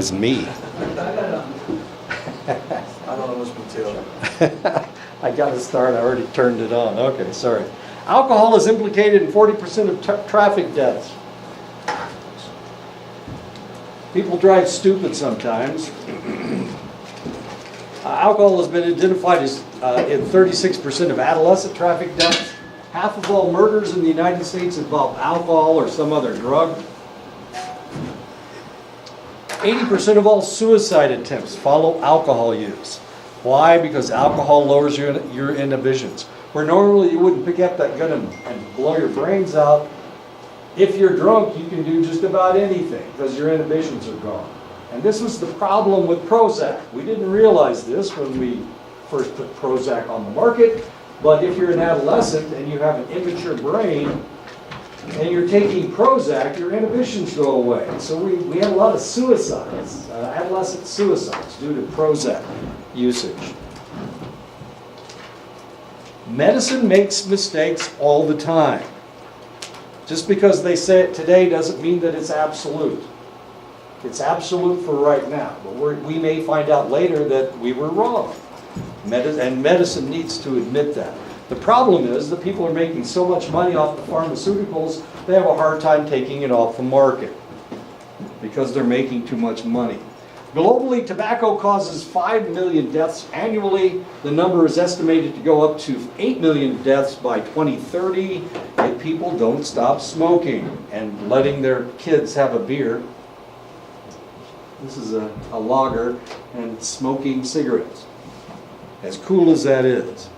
was me. I don't know which material. I got to start, I already turned it on. Okay, sorry. Alcohol is implicated in 40% of traffic deaths. People drive stupid sometimes. Alcohol has been identified as in 36% of adolescent traffic deaths. Half of all murders in the United States involve alcohol or some other drug. 80% of all suicide attempts follow alcohol use. Why? Because alcohol lowers your inhibitions. Where normally you wouldn't pick up that gun and blow your brains out, if you're drunk, you can do just about anything because your inhibitions are gone. And this was the problem with Prozac. We didn't realize this when we first put Prozac on the market, but if you're an adolescent and you have an immature brain and you're taking Prozac, your inhibitions go away. So we had a lot of suicides, adolescent suicides due to Prozac usage. Medicine makes mistakes all the time. Just because they say it today doesn't mean that it's absolute. It's absolute for right now, but we may find out later that we were wrong. And medicine needs to admit that. The problem is that people are making so much money off the pharmaceuticals, they have a hard time taking it off the market because they're making too much money. Globally, tobacco causes 5 million deaths annually. The number is estimated to go up to 8 million deaths by 2030 if people don't stop smoking and letting their kids have a beer. This is a lager and smoking cigarettes. As cool as that is.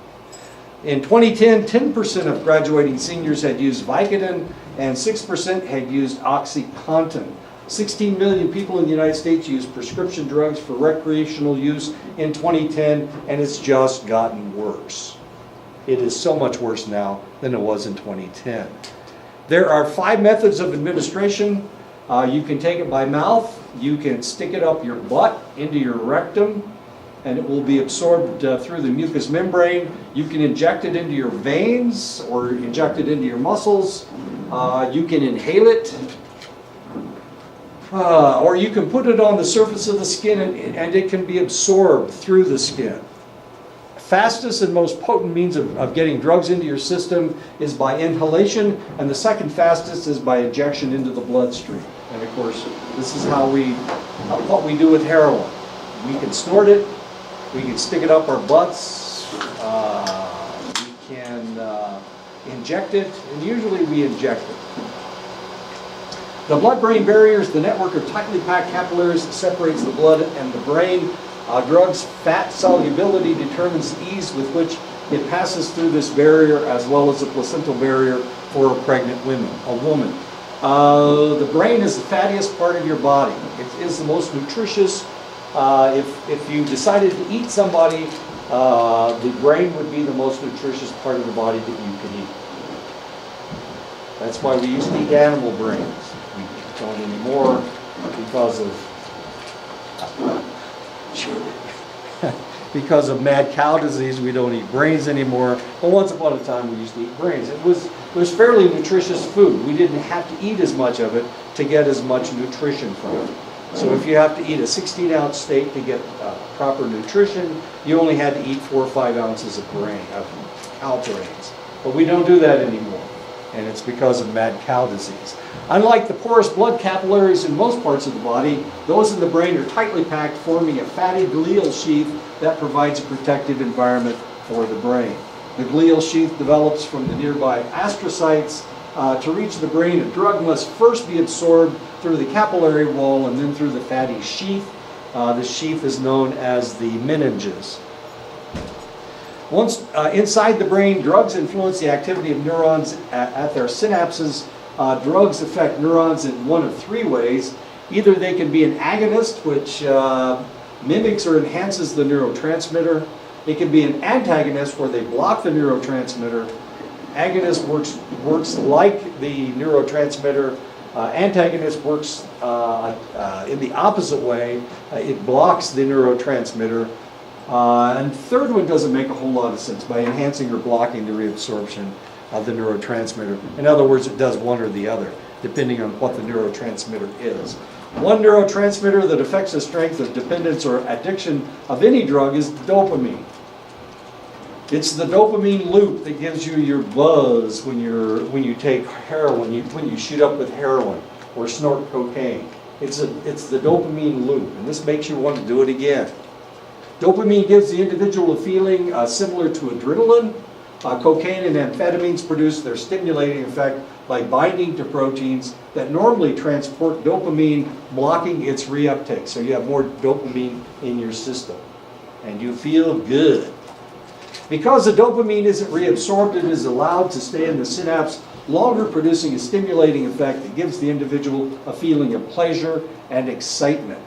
In 2010, 10% of graduating seniors had used Vicodin and 6% had used OxyContin. 16 million people in the United States use prescription drugs for recreational use in 2010, and it's just gotten worse. It is so much worse now than it was in 2010. There are 5 methods of administration. You can take it by mouth, you can stick it up your butt into your rectum, and it will be absorbed through the mucous membrane. You can inject it into your veins or inject it into your muscles. You can inhale it. Or you can put it on the surface of the skin and it can be absorbed through the skin. Fastest and most potent means of getting drugs into your system is by inhalation, and the second fastest is by injection into the bloodstream. And of course, this is what we do with heroin. We can snort it, we can stick it up our butts, we can inject it, and usually we inject it. The blood-brain barrier is the network of tightly packed capillaries that separates the blood and the brain. Drugs' fat solubility determines the ease with which it passes through this barrier, as well as the placental barrier for a pregnant woman. The brain is the fattiest part of your body. It is the most nutritious. If you decided to eat somebody, the brain would be the most nutritious part of the body that you could eat. That's why we used to eat animal brains. We don't anymore because of mad cow disease. We don't eat brains anymore. But once upon a time, we used to eat brains. It was fairly nutritious food. We didn't have to eat as much of it to get as much nutrition from it. So if you have to eat a 16-ounce steak to get proper nutrition, you only had to eat 4 or 5 ounces of cow brains. But we don't do that anymore. And it's because of mad cow disease. Unlike the porous blood capillaries in most parts of the body, those in the brain are tightly packed, forming a fatty glial sheath that provides a protective environment for the brain. The glial sheath develops from the nearby astrocytes. To reach the brain, a drug must first be absorbed through the capillary wall and then through the fatty sheath. The sheath is known as the meninges. Once inside the brain, drugs influence the activity of neurons at their synapses. Drugs affect neurons in one of 3 ways. Either they can be an agonist, which mimics or enhances the neurotransmitter. It can be an antagonist, where they block the neurotransmitter. Agonist works like the neurotransmitter. Antagonist works in the opposite way. It blocks the neurotransmitter. And the third one doesn't make a whole lot of sense, by enhancing or blocking the reabsorption of the neurotransmitter. In other words, it does one or the other, depending on what the neurotransmitter is. One neurotransmitter that affects the strength of dependence or addiction of any drug is dopamine. It's the dopamine loop that gives you your buzz when you take heroin, when you shoot up with heroin or snort cocaine. It's the dopamine loop, and this makes you want to do it again. Dopamine gives the individual a feeling similar to adrenaline. Cocaine and amphetamines produce their stimulating effect by binding to proteins that normally transport dopamine, blocking its reuptake. So you have more dopamine in your system, and you feel good. Because the dopamine isn't reabsorbed, it is allowed to stay in the synapse longer, producing a stimulating effect that gives the individual a feeling of pleasure and excitement.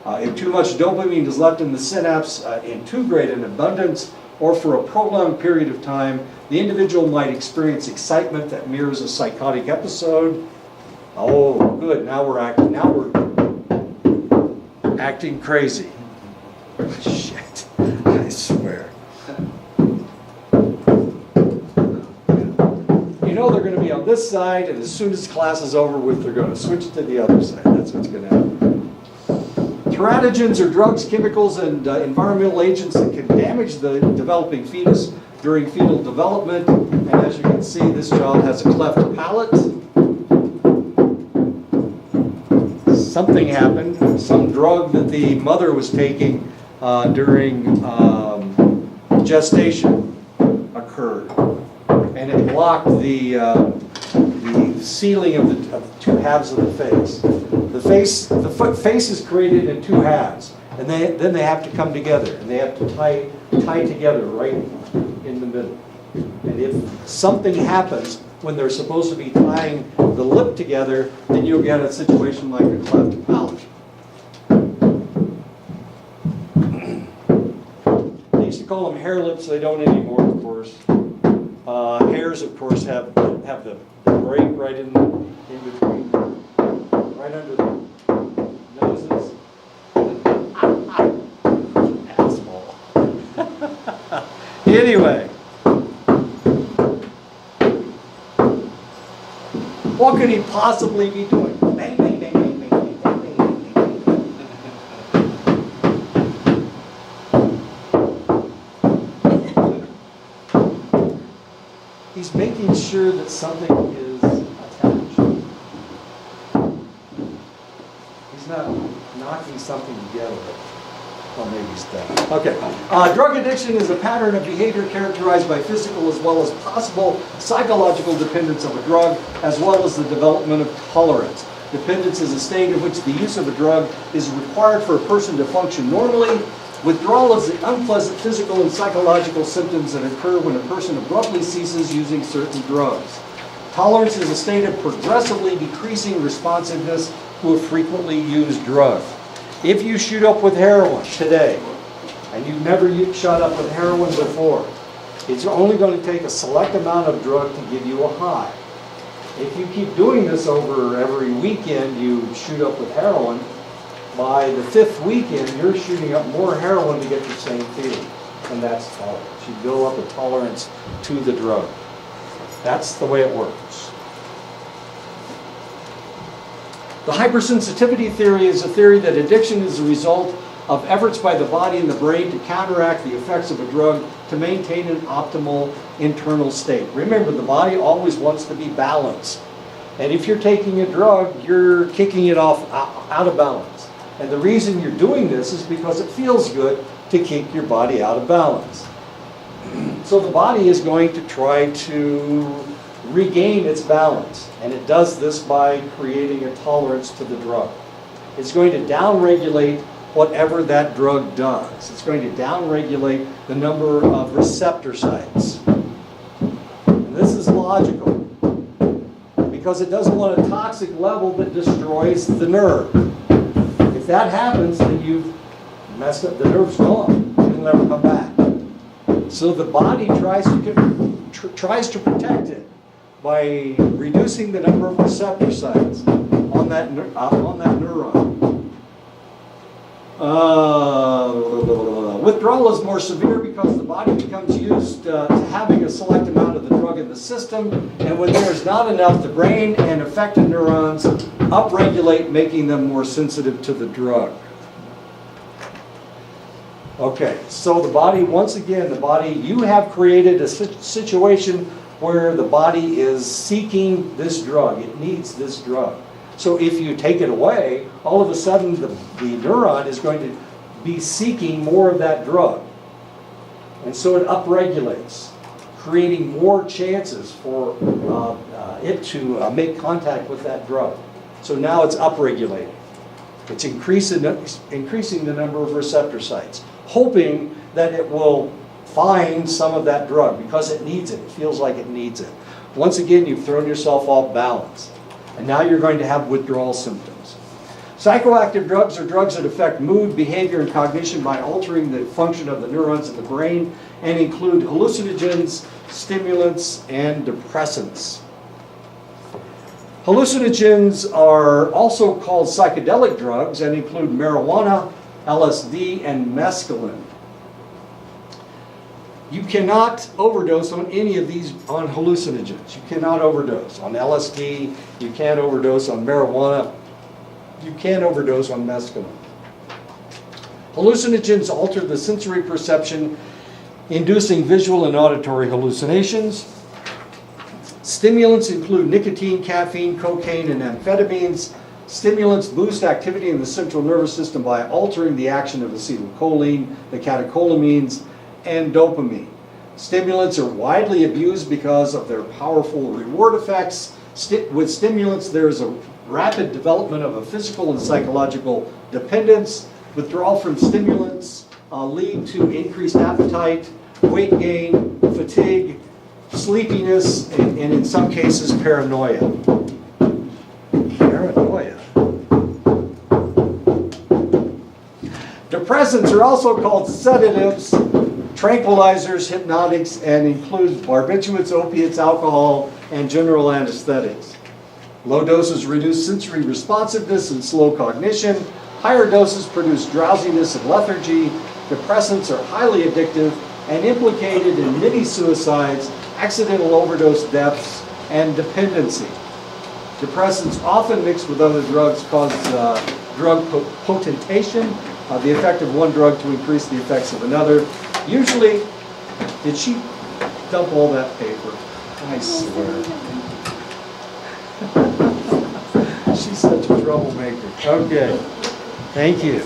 If too much dopamine is left in the synapse in too great an abundance, or for a prolonged period of time, the individual might experience excitement that mirrors a psychotic episode. Oh, good, now we're acting crazy. Shit, I swear. You know they're going to be on this side, and as soon as class is over with, they're going to switch to the other side. That's what's going to happen. Teratogens are drugs, chemicals, and environmental agents that can damage the developing fetus during fetal development. And as you can see, this child has a cleft palate. Something happened. Some drug that the mother was taking during gestation occurred. And it blocked the sealing of the two halves of the face. The face is created in two halves, and then they have to come together, and they have to tie together right in the middle. And if something happens when they're supposed to be tying the lip together, then you'll get a situation like a cleft palate. They used to call them hair lips. They don't anymore, of course. Hairs, of course, have the break right in between, right under the noses. Asshole. Anyway, what could he possibly be doing? Bang, bang, bang, bang, bang, bang, bang, bang, bang. He's making sure that something is attached. He's not knocking something together. Well, maybe he's done. Okay. Drug addiction is a pattern of behavior characterized by physical as well as possible psychological dependence of a drug, as well as the development of tolerance. Dependence is a state in which the use of a drug is required for a person to function normally. Withdrawal is the unpleasant physical and psychological symptoms that occur when a person abruptly ceases using certain drugs. Tolerance is a state of progressively decreasing responsiveness to a frequently used drug. If you shoot up with heroin today, and you've never shot up with heroin before, it's only going to take a select amount of drug to give you a high. If you keep doing this over every weekend, you shoot up with heroin, by the fifth weekend, you're shooting up more heroin to get the same feeling. And that's tolerance. You build up a tolerance to the drug. That's the way it works. The hypersensitivity theory is a theory that addiction is a result of efforts by the body and the brain to counteract the effects of a drug to maintain an optimal internal state. Remember, the body always wants to be balanced. And if you're taking a drug, you're kicking it off out of balance. And the reason you're doing this is because it feels good to kick your body out of balance. So the body is going to try to regain its balance. And it does this by creating a tolerance to the drug. It's going to downregulate whatever that drug does. It's going to downregulate the number of receptor sites. And this is logical, because it doesn't want a toxic level that destroys the nerve. If that happens, then you've messed up. The nerve's gone. It'll never come back. So the body tries to protect it by reducing the number of receptor sites on that neuron. Withdrawal is more severe because the body becomes used to having a select amount of the drug drug in the system, and when there's not enough, the brain and affected neurons upregulate, making them more sensitive to the drug. Okay, so the body, once again, you have created a situation where the body is seeking this drug. It needs this drug. So if you take it away, all of a sudden the neuron is going to be seeking more of that drug. And so it upregulates, creating more chances for it to make contact with that drug. So now it's upregulating. It's increasing the number of receptor sites, hoping that it will find some of that drug because it needs it. It feels like it needs it. Once again, you've thrown yourself off balance. And now you're going to have withdrawal symptoms. Psychoactive drugs are drugs that affect mood, behavior, and cognition by altering the function of the neurons in the brain and include hallucinogens, stimulants, and depressants. Hallucinogens are also called psychedelic drugs and include marijuana, LSD, and mescaline. You cannot overdose on any of these on hallucinogens. You cannot overdose on LSD. You can't overdose on marijuana. You can't overdose on mescaline. Hallucinogens alter the sensory perception, inducing visual and auditory hallucinations. Stimulants include nicotine, caffeine, cocaine, and amphetamines. Stimulants boost activity in the central nervous system by altering the action of acetylcholine, the catecholamines, and dopamine. Stimulants are widely abused because of their powerful reward effects. With stimulants, there is a rapid development of a physical and psychological dependence. Withdrawal from stimulants lead to increased appetite, weight gain, fatigue, sleepiness, and in some cases, paranoia. Paranoia. Depressants are also called sedatives, tranquilizers, hypnotics, and include barbiturates, opiates, alcohol, and general anesthetics. Low doses reduce sensory responsiveness and slow cognition. Higher doses produce drowsiness and lethargy. Depressants are highly addictive and implicated in many suicides, accidental overdose deaths, and dependency. Depressants often mixed with other drugs cause drug potentation, the effect of one drug to increase the effects of another. Usually, did she dump all that paper? I swear. She's such a troublemaker. Okay, thank you.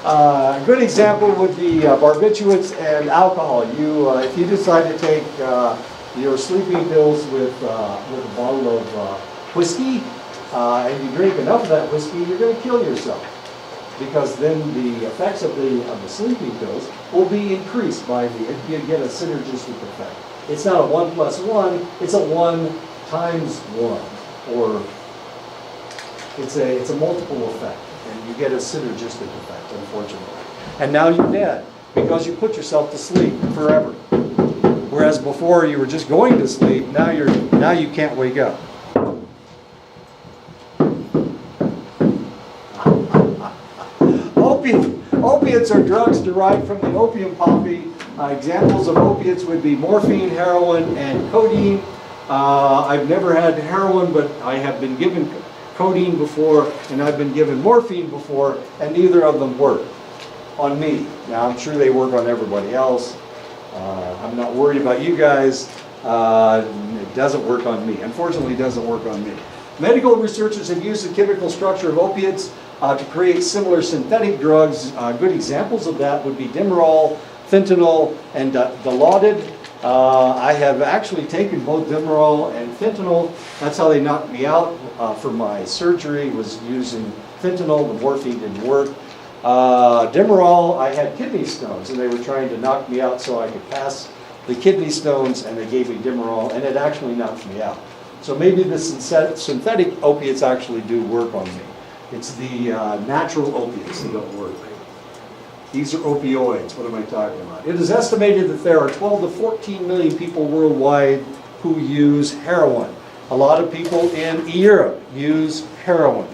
A good example would be barbiturates and alcohol. If you decide to take your sleeping pills with a bottle of whiskey, and you drink enough of that whiskey, you're going to kill yourself, because then the effects of the sleeping pills will be increased by you get a synergistic effect. It's not a 1 plus 1; it's a 1 times 1, or it's a multiple effect, and you get a synergistic effect, unfortunately. And now you're dead because you put yourself to sleep forever. Whereas before you were just going to sleep, now you can't wake up. Opiates are drugs derived from the opium poppy. Examples of opiates would be morphine, heroin, and codeine. I've never had heroin, but I have been given codeine before, and I've been given morphine before, and neither of them work on me. Now, I'm sure they work on everybody else. I'm not worried about you guys. It doesn't work on me. Unfortunately, it doesn't work on me. Medical researchers have used the chemical structure of opiates to create similar synthetic drugs. Good examples of that would be Demerol, fentanyl, and Dilaudid. I have actually taken both Demerol and fentanyl. That's how they knocked me out for my surgery, was using fentanyl. The morphine didn't work. Demerol, I had kidney stones, and they were trying to knock me out so I could pass the kidney stones, and they gave me Demerol, and it actually knocked me out. So maybe the synthetic opiates actually do work on me. It's the natural opiates that don't work. These are opioids. What am I talking about? It is estimated that there are 12 to 14 million people worldwide who use heroin. A lot of people in Europe use heroin.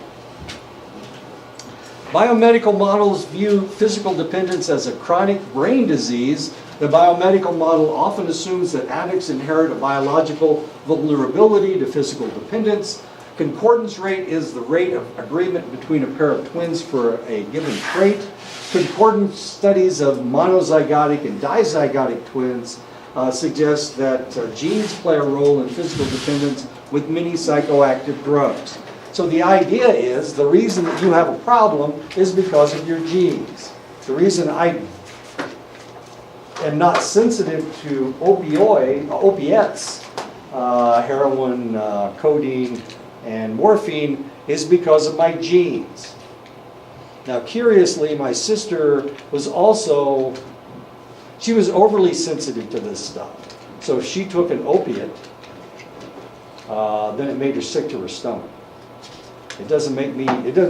Biomedical models view physical dependence as a chronic brain disease. The biomedical model often assumes that addicts inherit a biological vulnerability to physical dependence. Concordance rate is the rate of agreement between a pair of twins for a given trait. Concordance studies of monozygotic and dizygotic twins suggest that genes play a role in physical dependence with many psychoactive drugs. So the idea is the reason that you have a problem is because of your genes. The reason I am not sensitive to opiates, heroin, codeine, and morphine is because of my genes. Now, curiously, my sister was also, she was overly sensitive to this stuff. So if she took an opiate, then it made her sick to her stomach. It doesn't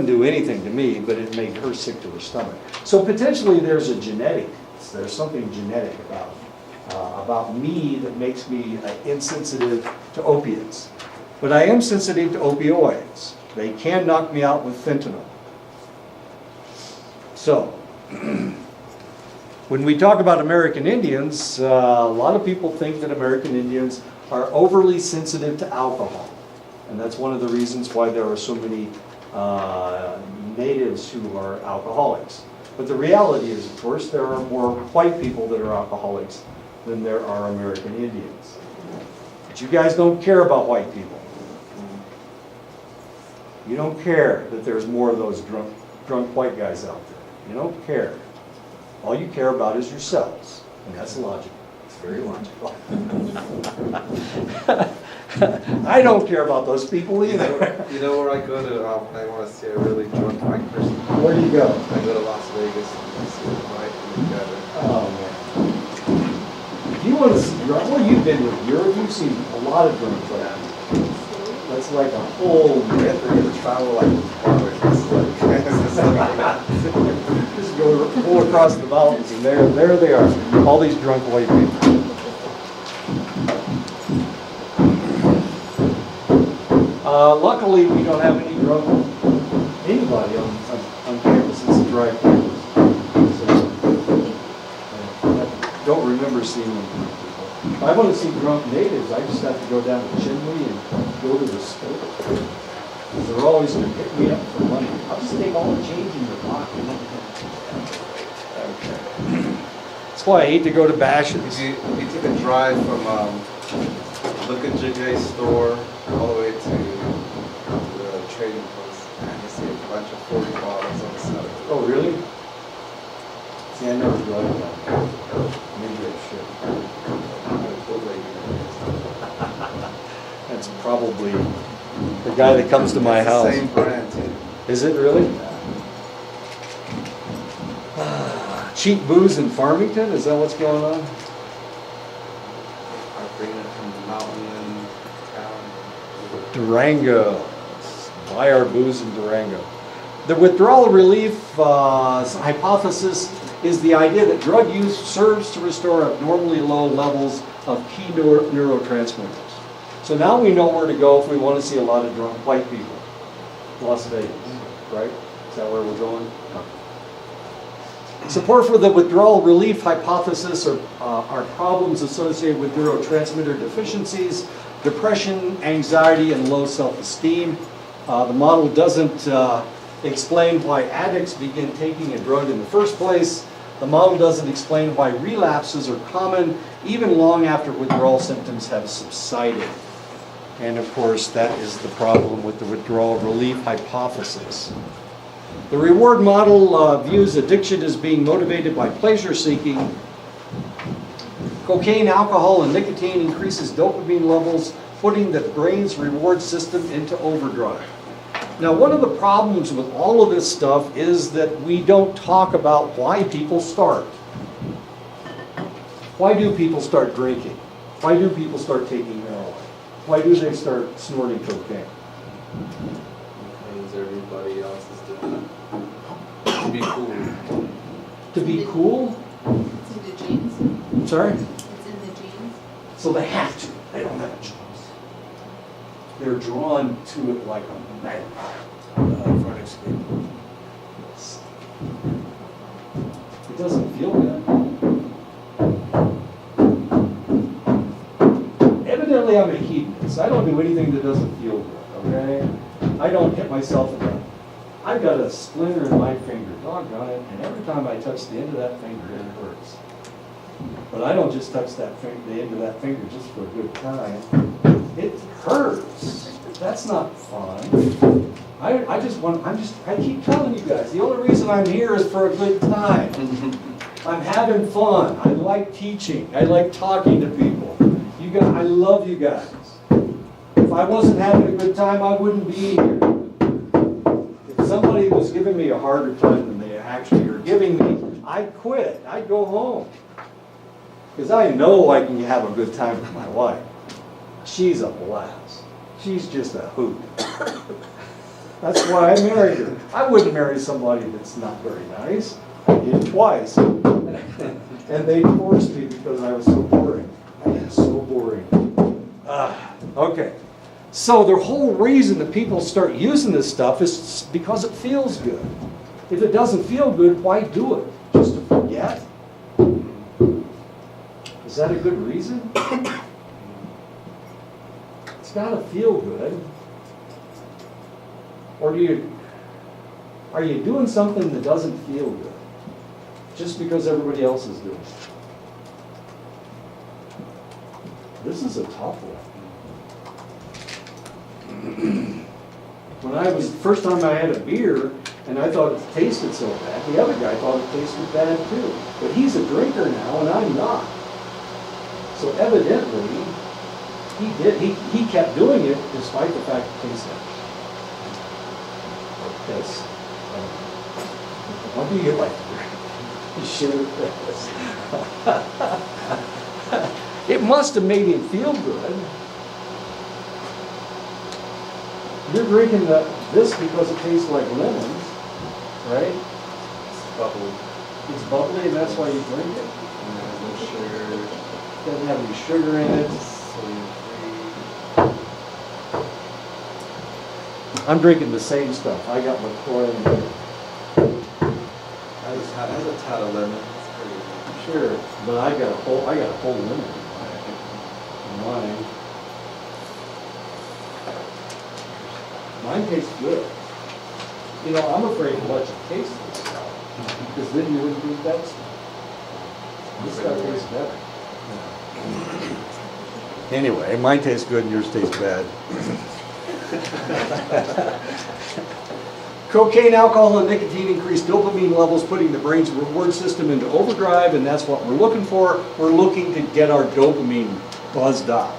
do anything to me, but it made her sick to her stomach. So potentially there's there's something genetic about me that makes me insensitive to opiates. But I am sensitive to opioids. They can knock me out with fentanyl. So, when we talk about American Indians, a lot of people think that American Indians are overly sensitive to alcohol. And that's one of the reasons why there are so many natives who are alcoholics. But the reality is, of course, there are more white people that are alcoholics than there are American Indians. But you guys don't care about white people. You don't care that there's more of those drunk white guys out there. You don't care. All you care about is yourselves. And that's logical. It's very logical. I don't care about those people either. You know where I go to, I want to see a really drunk white person? Where do you go? I go to Las Vegas and see the white together. Oh, man. If you want to see drunk, well, you've been with Europe. You've seen a lot of drunk people. That's like a whole... We have to travel like Just go across the mountains, and there they are. All these drunk white people. Luckily, we don't have any anybody on campus. It's a dry campus. So, I don't remember seeing them. If I want to see drunk natives, I just have to go down to Chinley and go to the store. They're always going to pick me up for money. I'll just take all the change in your pocket. Okay. That's why I hate to go to bashes. You took a drive from Look Jigay store all the way to the trading post, and you see a bunch of 40 bottles on the side. Oh, really? See, I never drove that. Maybe I should. That's probably the guy that comes to my house. Same brand, too. Is it really? Cheap booze in Farmington? Is that what's going on? I bring it from the mountain town. Durango. Buy our booze in Durango. The withdrawal relief hypothesis is the idea that drug use serves to restore abnormally low levels of key neurotransmitters. So now we know where to go if we want to see a lot of drunk white people. Las Vegas, right? Is that where we're going? Support for the withdrawal relief hypothesis are problems associated with neurotransmitter deficiencies, depression, anxiety, and low self-esteem. The model doesn't explain why addicts begin taking a drug in the first place. The model doesn't explain why relapses are common even long after withdrawal symptoms have subsided. And of course, that is the problem with the withdrawal relief hypothesis. The reward model views addiction as being motivated by pleasure seeking. Cocaine, alcohol, and nicotine increases dopamine levels, putting the brain's reward system into overdrive. Now, one of the problems with all of this stuff is that we don't talk about why people start. Why do people start drinking? Why do people start taking heroin? Why do they start snorting cocaine? Because everybody else is doing it. To be cool. To be cool? It's in the genes. Sorry? It's in the genes. So they have to. They don't have a choice. They're drawn to it like a magnet. For an escape. It doesn't feel good. Evidently, I'm a hedonist. I don't do anything that doesn't feel good, okay? I don't hit myself in the... I've got a splinter in my finger, doggone it, and every time I touch the end of that finger, it hurts. But I don't just touch that the end of that finger just for a good time. It hurts. That's not fun. I keep telling you guys, the only reason I'm here is for a good time. I'm having fun. I like teaching. I like talking to people. You guys, I love you guys. If I wasn't having a good time, I wouldn't be here. If somebody was giving me a harder time than they actually are giving me, I'd quit. I'd go home. Because I know I can have a good time with my wife. She's a blast. She's just a hoot. That's why I married her. I wouldn't marry somebody that's not very nice. I did twice. And they divorced me because I was so boring. I am so boring. Okay. So the whole reason that people start using this stuff is because it feels good. If it doesn't feel good, why do it? Just to forget? Is that a good reason? It's got to feel good. Or are you doing something that doesn't feel good just because everybody else is doing it? This is a tough one. When I was, first time I had a beer, and I thought it tasted so bad, the other guy thought it tasted bad too. But he's a drinker now, and I'm not. So evidently, he kept doing it despite the fact it tasted bad. Yes. What do you like to drink? Sure. It must have made him feel good. You're drinking this because it tastes like lemons, right? It's bubbly. It's bubbly, and that's why you drink it. And no sugar. Doesn't have any sugar in it. I'm drinking the same stuff. I got LaCroix in there. Has a tad of lemon. It's pretty good. Sure, but I got a whole lemon in mine. Mine tastes good. You know, I'm afraid to let you taste this stuff, because then you wouldn't drink that stuff. This stuff tastes better. Anyway, mine tastes good and yours tastes bad. Cocaine, alcohol, and nicotine increase dopamine levels, putting the brain's reward system into overdrive, and that's what we're looking for. We're looking to get our dopamine buzzed up.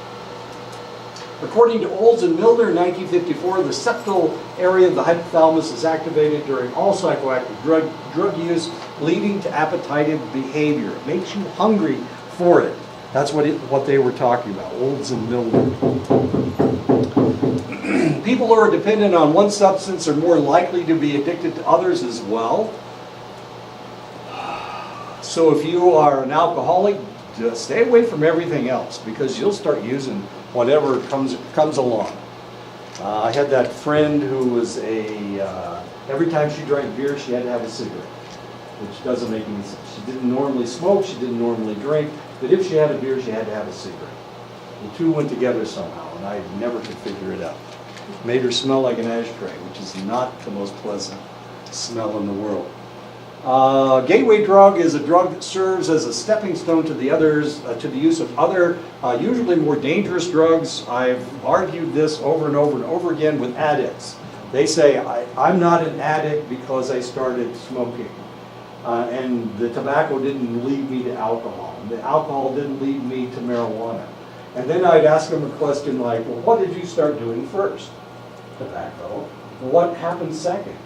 According to Olds and Milner in 1954, the septal area of the hypothalamus is activated during all psychoactive drug use, leading to appetitive behavior. It makes you hungry for it. That's what they were talking about, Olds and Milner. People who are dependent on one substance are more likely to be addicted to others as well. So if you are an alcoholic, just stay away from everything else, because you'll start using whatever comes along. I had that friend who was every time she drank beer, she had to have a cigarette, which doesn't make any sense. She didn't normally smoke, she didn't normally drink, but if she had a beer, she had to have a cigarette. The two went together somehow, and I never could figure it out. Made her smell like an ashtray, which is not the most pleasant smell in the world. Gateway drug is a drug that serves as a stepping stone to the use of other, usually more dangerous drugs. I've argued this over and over and over again with addicts. They say, I'm not an addict because I started smoking. And the tobacco didn't lead me to alcohol. And the alcohol didn't lead me to marijuana. And then I'd ask them a question like, well, what did you start doing first? Tobacco. Well, what happened second?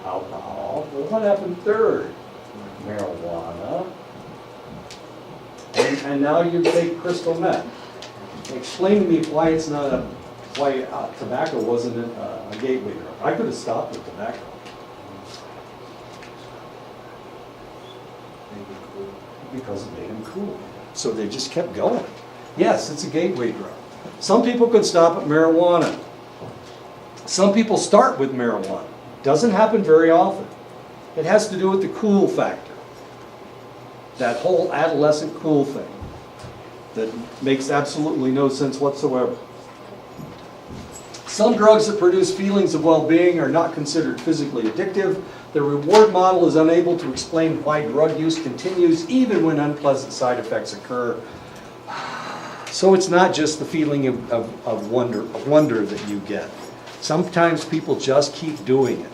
Alcohol. Well, what happened third? Marijuana. And now you take crystal meth. Explain to me why it's not why tobacco wasn't a gateway drug. I could have stopped with tobacco. Because it made them cool. So they just kept going. Yes, it's a gateway drug. Some people can stop at marijuana. Some people start with marijuana. Doesn't happen very often. It has to do with the cool factor. That whole adolescent cool thing that makes absolutely no sense whatsoever. Some drugs that produce feelings of well-being are not considered physically addictive. The reward model is unable to explain why drug use continues even when unpleasant side effects occur. So it's not just the feeling of wonder that you get. Sometimes people just keep doing it.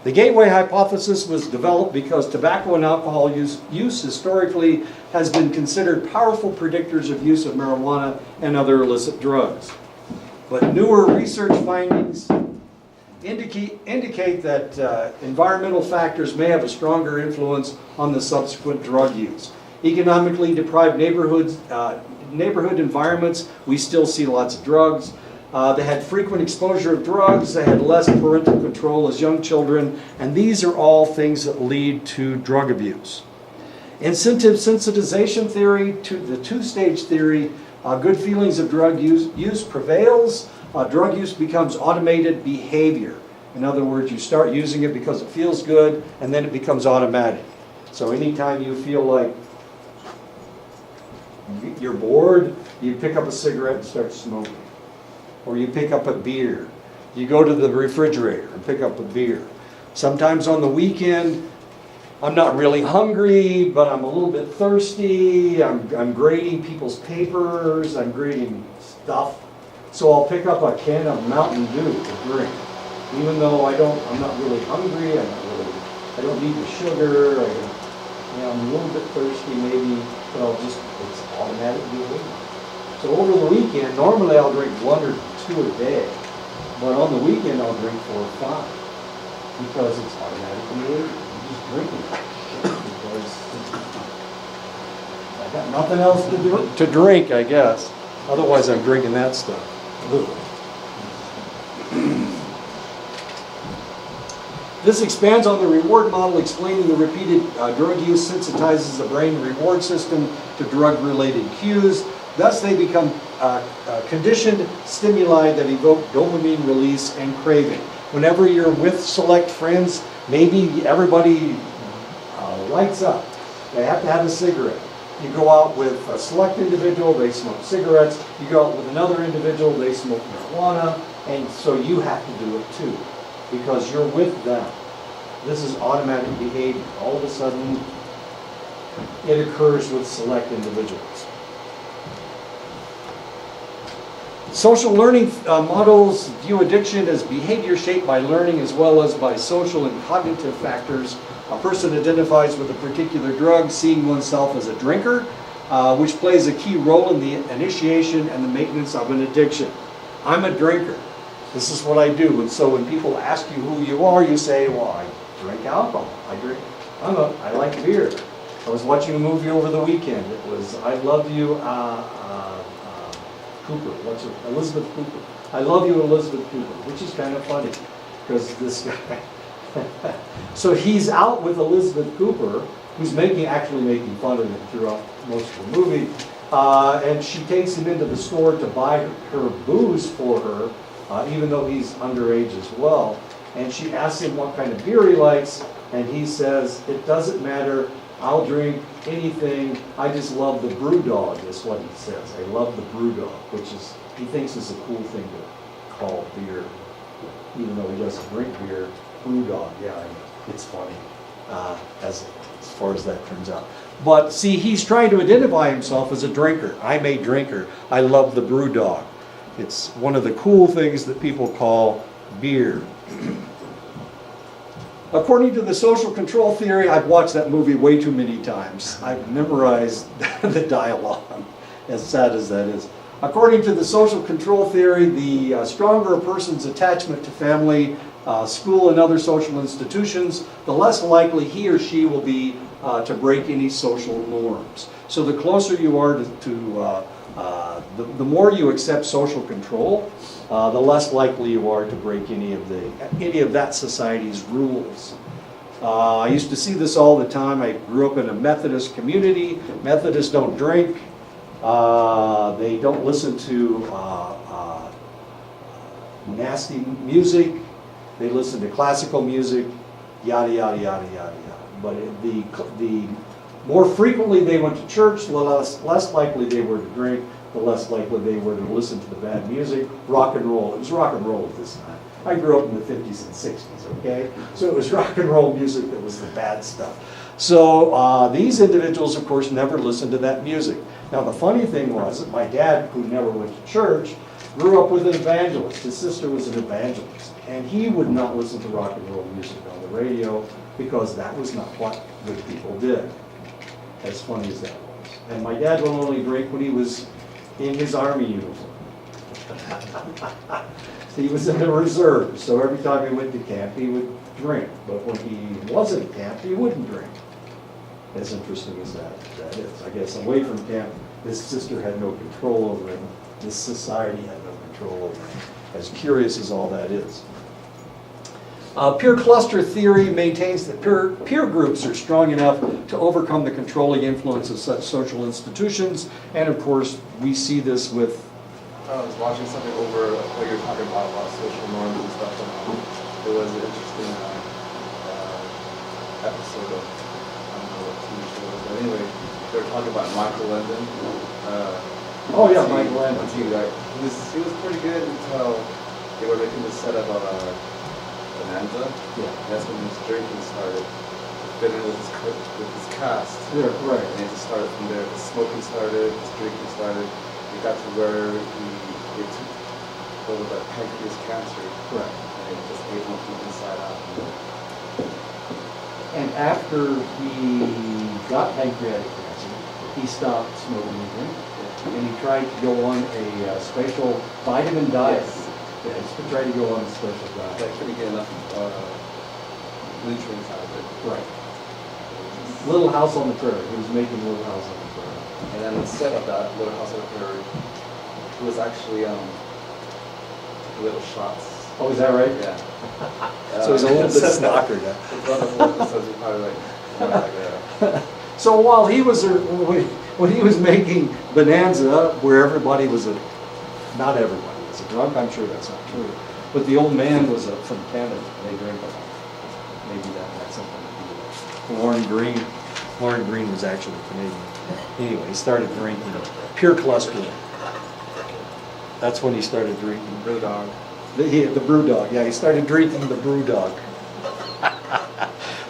The gateway hypothesis was developed because tobacco and alcohol use historically has been considered powerful predictors of use of marijuana and other illicit drugs. But newer research findings indicate that environmental factors may have a stronger influence on the subsequent drug use. Economically deprived neighborhood environments, we still see lots of drugs. They had frequent exposure of drugs, they had less parental control as young children, and these are all things that lead to drug abuse. Incentive sensitization theory, to the two-stage theory, good feelings of drug use prevails. Drug use becomes automated behavior. In other words, you start using it because it feels good, and then it becomes automatic. So anytime you feel like you're bored, you pick up a cigarette and start smoking. Or you pick up a beer. You go to the refrigerator and pick up a beer. Sometimes on the weekend, I'm not really hungry, but I'm a little bit thirsty. I'm grading people's papers. I'm grading stuff. So I'll pick up a can of Mountain Dew to drink. Even though I'm not really hungry, I don't need the sugar. I'm a little bit thirsty maybe, but it's automatic behavior. So over the weekend, normally I'll drink 1 or 2 a day, but on the weekend I'll drink 4 or 5 because it's automatic behavior. I'm just drinking because I got nothing else to drink, I guess. Otherwise, I'm drinking that stuff. This expands on the reward model, explaining the repeated drug use sensitizes the brain reward system to drug-related cues. Thus, they become conditioned stimuli that evoke dopamine release and craving. Whenever you're with select friends, maybe everybody lights up. They have to have a cigarette. You go out with a select individual, they smoke cigarettes. You go out with another individual, they smoke marijuana. And so you have to do it too, because you're with them. This is automatic behavior. All of a sudden, it occurs with select individuals. Social learning models view addiction as behavior shaped by learning as well as by social and cognitive factors. A person identifies with a particular drug, seeing oneself as a drinker, which plays a key role in the initiation and the maintenance of an addiction. I'm a drinker. This is what I do. And so when people ask you who you are, you say, well, I drink alcohol. I like beer. I was watching a movie over the weekend. It was I Love You, Cooper. Elizabeth Cooper. I Love You, Elizabeth Cooper, which is kind of funny because this guy. So he's out with Elizabeth Cooper, who's actually making fun of him throughout most of the movie, and she takes him into the store to buy her booze for her, even though he's underage as well. And she asks him what kind of beer he likes, and he says, "It doesn't matter. I'll drink anything. I just love the Brewdog," is what he says. "I love the Brewdog," which is, he thinks is a cool thing to call beer, even though he doesn't drink beer. Brewdog, yeah, it's funny as far as that turns out. But see, he's trying to identify himself as a drinker. I'm a drinker. I love the Brewdog. It's one of the cool things that people call beer. According to the social control theory, I've watched that movie way too many times. I've memorized the dialogue, as sad as that is. According to the social control theory, the stronger a person's attachment to family, school, and other social institutions, the less likely he or she will be to break any social norms. So the closer you are the more you accept social control, the less likely you are to break any of that society's rules. I used to see this all the time. I grew up in a Methodist community. Methodists don't drink. They don't listen to nasty music. They listened to classical music, yada, yada, yada, yada, yada. But the more frequently they went to church, the less likely they were to drink, the less likely they were to listen to the bad music. Rock and roll, it was rock and roll at this time. I grew up in the 50s and 60s, okay? So it was rock and roll music that was the bad stuff. So these individuals, of course, never listened to that music. Now the funny thing was that my dad, who never went to church, grew up with an evangelist. His sister was an evangelist. And he would not listen to rock and roll music on the radio because that was not what good people did. As funny as that was. And my dad would only drink when he was in his army uniform. He was in the reserve, so every time he went to camp, he would drink. But when he wasn't at camp, he wouldn't drink. As interesting as that is. I guess away from camp, his sister had no control over him. This society had no control over him. As curious as all that is. Peer cluster theory maintains that peer groups are strong enough to overcome the controlling influence of such social institutions. And of course, we see this with... I was watching something over what you're talking about social norms and stuff. And it was an interesting episode of, I don't know what TV show it was, but anyway, they were talking about Michael Landon. Oh yeah, Michael Landon. He was pretty good until they were making the setup of Bonanza. Yeah. That's when his drinking started to fit in with his cast. Yeah, right. And it just started from there. The smoking started, his drinking started. It got to where it took over that pancreas cancer. Right. And it just ate him from inside out. And after he got pancreatic cancer, he stopped smoking and drinking. And he tried to go on a special vitamin diet. Yes. Yeah, he's tried to go on a special diet. That couldn't get enough nutrients out of it. Right. Little House on the Prairie. He was making Little House on the Prairie. And then the set of that Little House on the Prairie, it was actually little shots. Oh, is that right? Yeah. So he's a little bit snockered. It's one of the episodes you probably like So while he was when he was making Bonanza, where everybody was not everybody was a drunk, I'm sure that's not true, but the old man was from Canada. They drank a lot. Maybe that had something to do with it. Lauren Green was actually Canadian. Anyway, he started drinking pure clustering. That's when he started drinking. Brew dog. The brew dog, yeah, he started drinking the brew dog.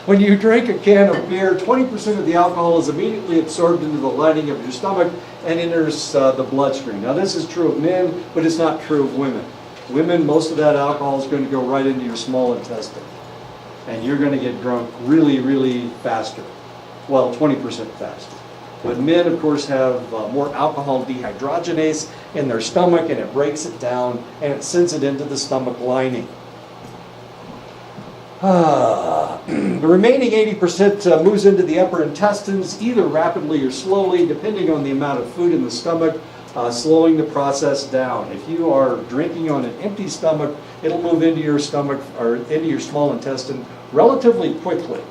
When you drink a can of beer, 20% of the alcohol is immediately absorbed into the lining of your stomach and enters the bloodstream. Now this is true of men, but it's not true of women. Women, most of that alcohol is going to go right into your small intestine. And you're going to get drunk really, really faster. Well, 20% faster. But men, of course, have more alcohol dehydrogenase in their stomach, and it breaks it down, and it sends it into the stomach lining. The remaining 80% moves into the upper intestines, either rapidly or slowly, depending on the amount of food in the stomach, slowing the process down. If you are drinking on an empty stomach, it'll move into your stomach or into your small intestine relatively quickly.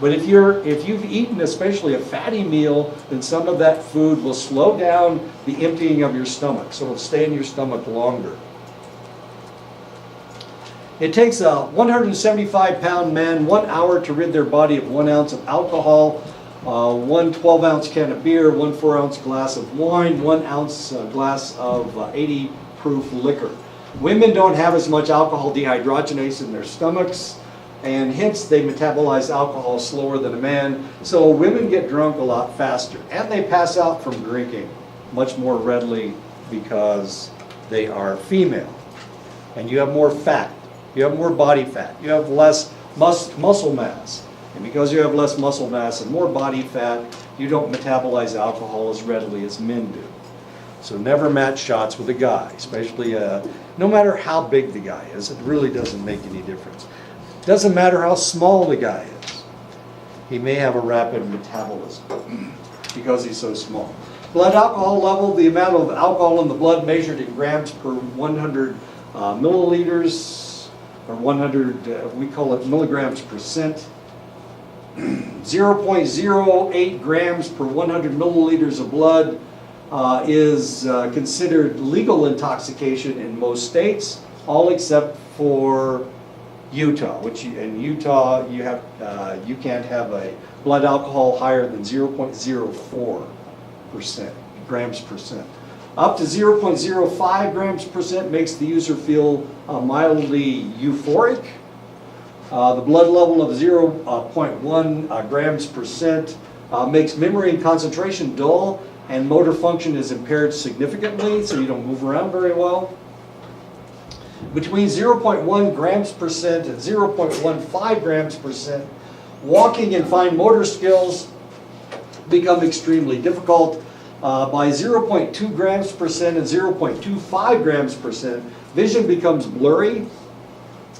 But if you've eaten especially a fatty meal, then some of that food will slow down the emptying of your stomach, so it'll stay in your stomach longer. It takes a 175-pound man 1 hour to rid their body of 1 ounce of alcohol, 1 12-ounce can of beer, 1 4-ounce glass of wine, 1 ounce glass of 80 proof liquor. Women don't have as much alcohol dehydrogenase in their stomachs, and hence they metabolize alcohol slower than a man. So women get drunk a lot faster, and they pass out from drinking much more readily because they are female. And you have more fat, you have more body fat, you have less muscle mass. And because you have less muscle mass and more body fat, you don't metabolize alcohol as readily as men do. So never match shots with a guy, especially no matter how big the guy is, it really doesn't make any difference. Doesn't matter how small the guy is. He may have a rapid metabolism because he's so small. Blood alcohol level, the amount of alcohol in the blood measured in grams per 100 milliliters, or 100, we call it milligrams percent. 0.08 grams per 100 milliliters of blood is considered legal intoxication in most states, all except for Utah, in Utah you have you can't have a blood alcohol higher than 0.04% grams percent. Up to 0.05 grams percent makes the user feel mildly euphoric. The blood level of 0.1 grams percent makes memory and concentration dull, and motor function is impaired significantly, so you don't move around very well. Between 0.1 grams percent and 0.15 grams percent, walking and fine motor skills become extremely difficult. By 0.2 grams percent and 0.25 grams percent, vision becomes blurry,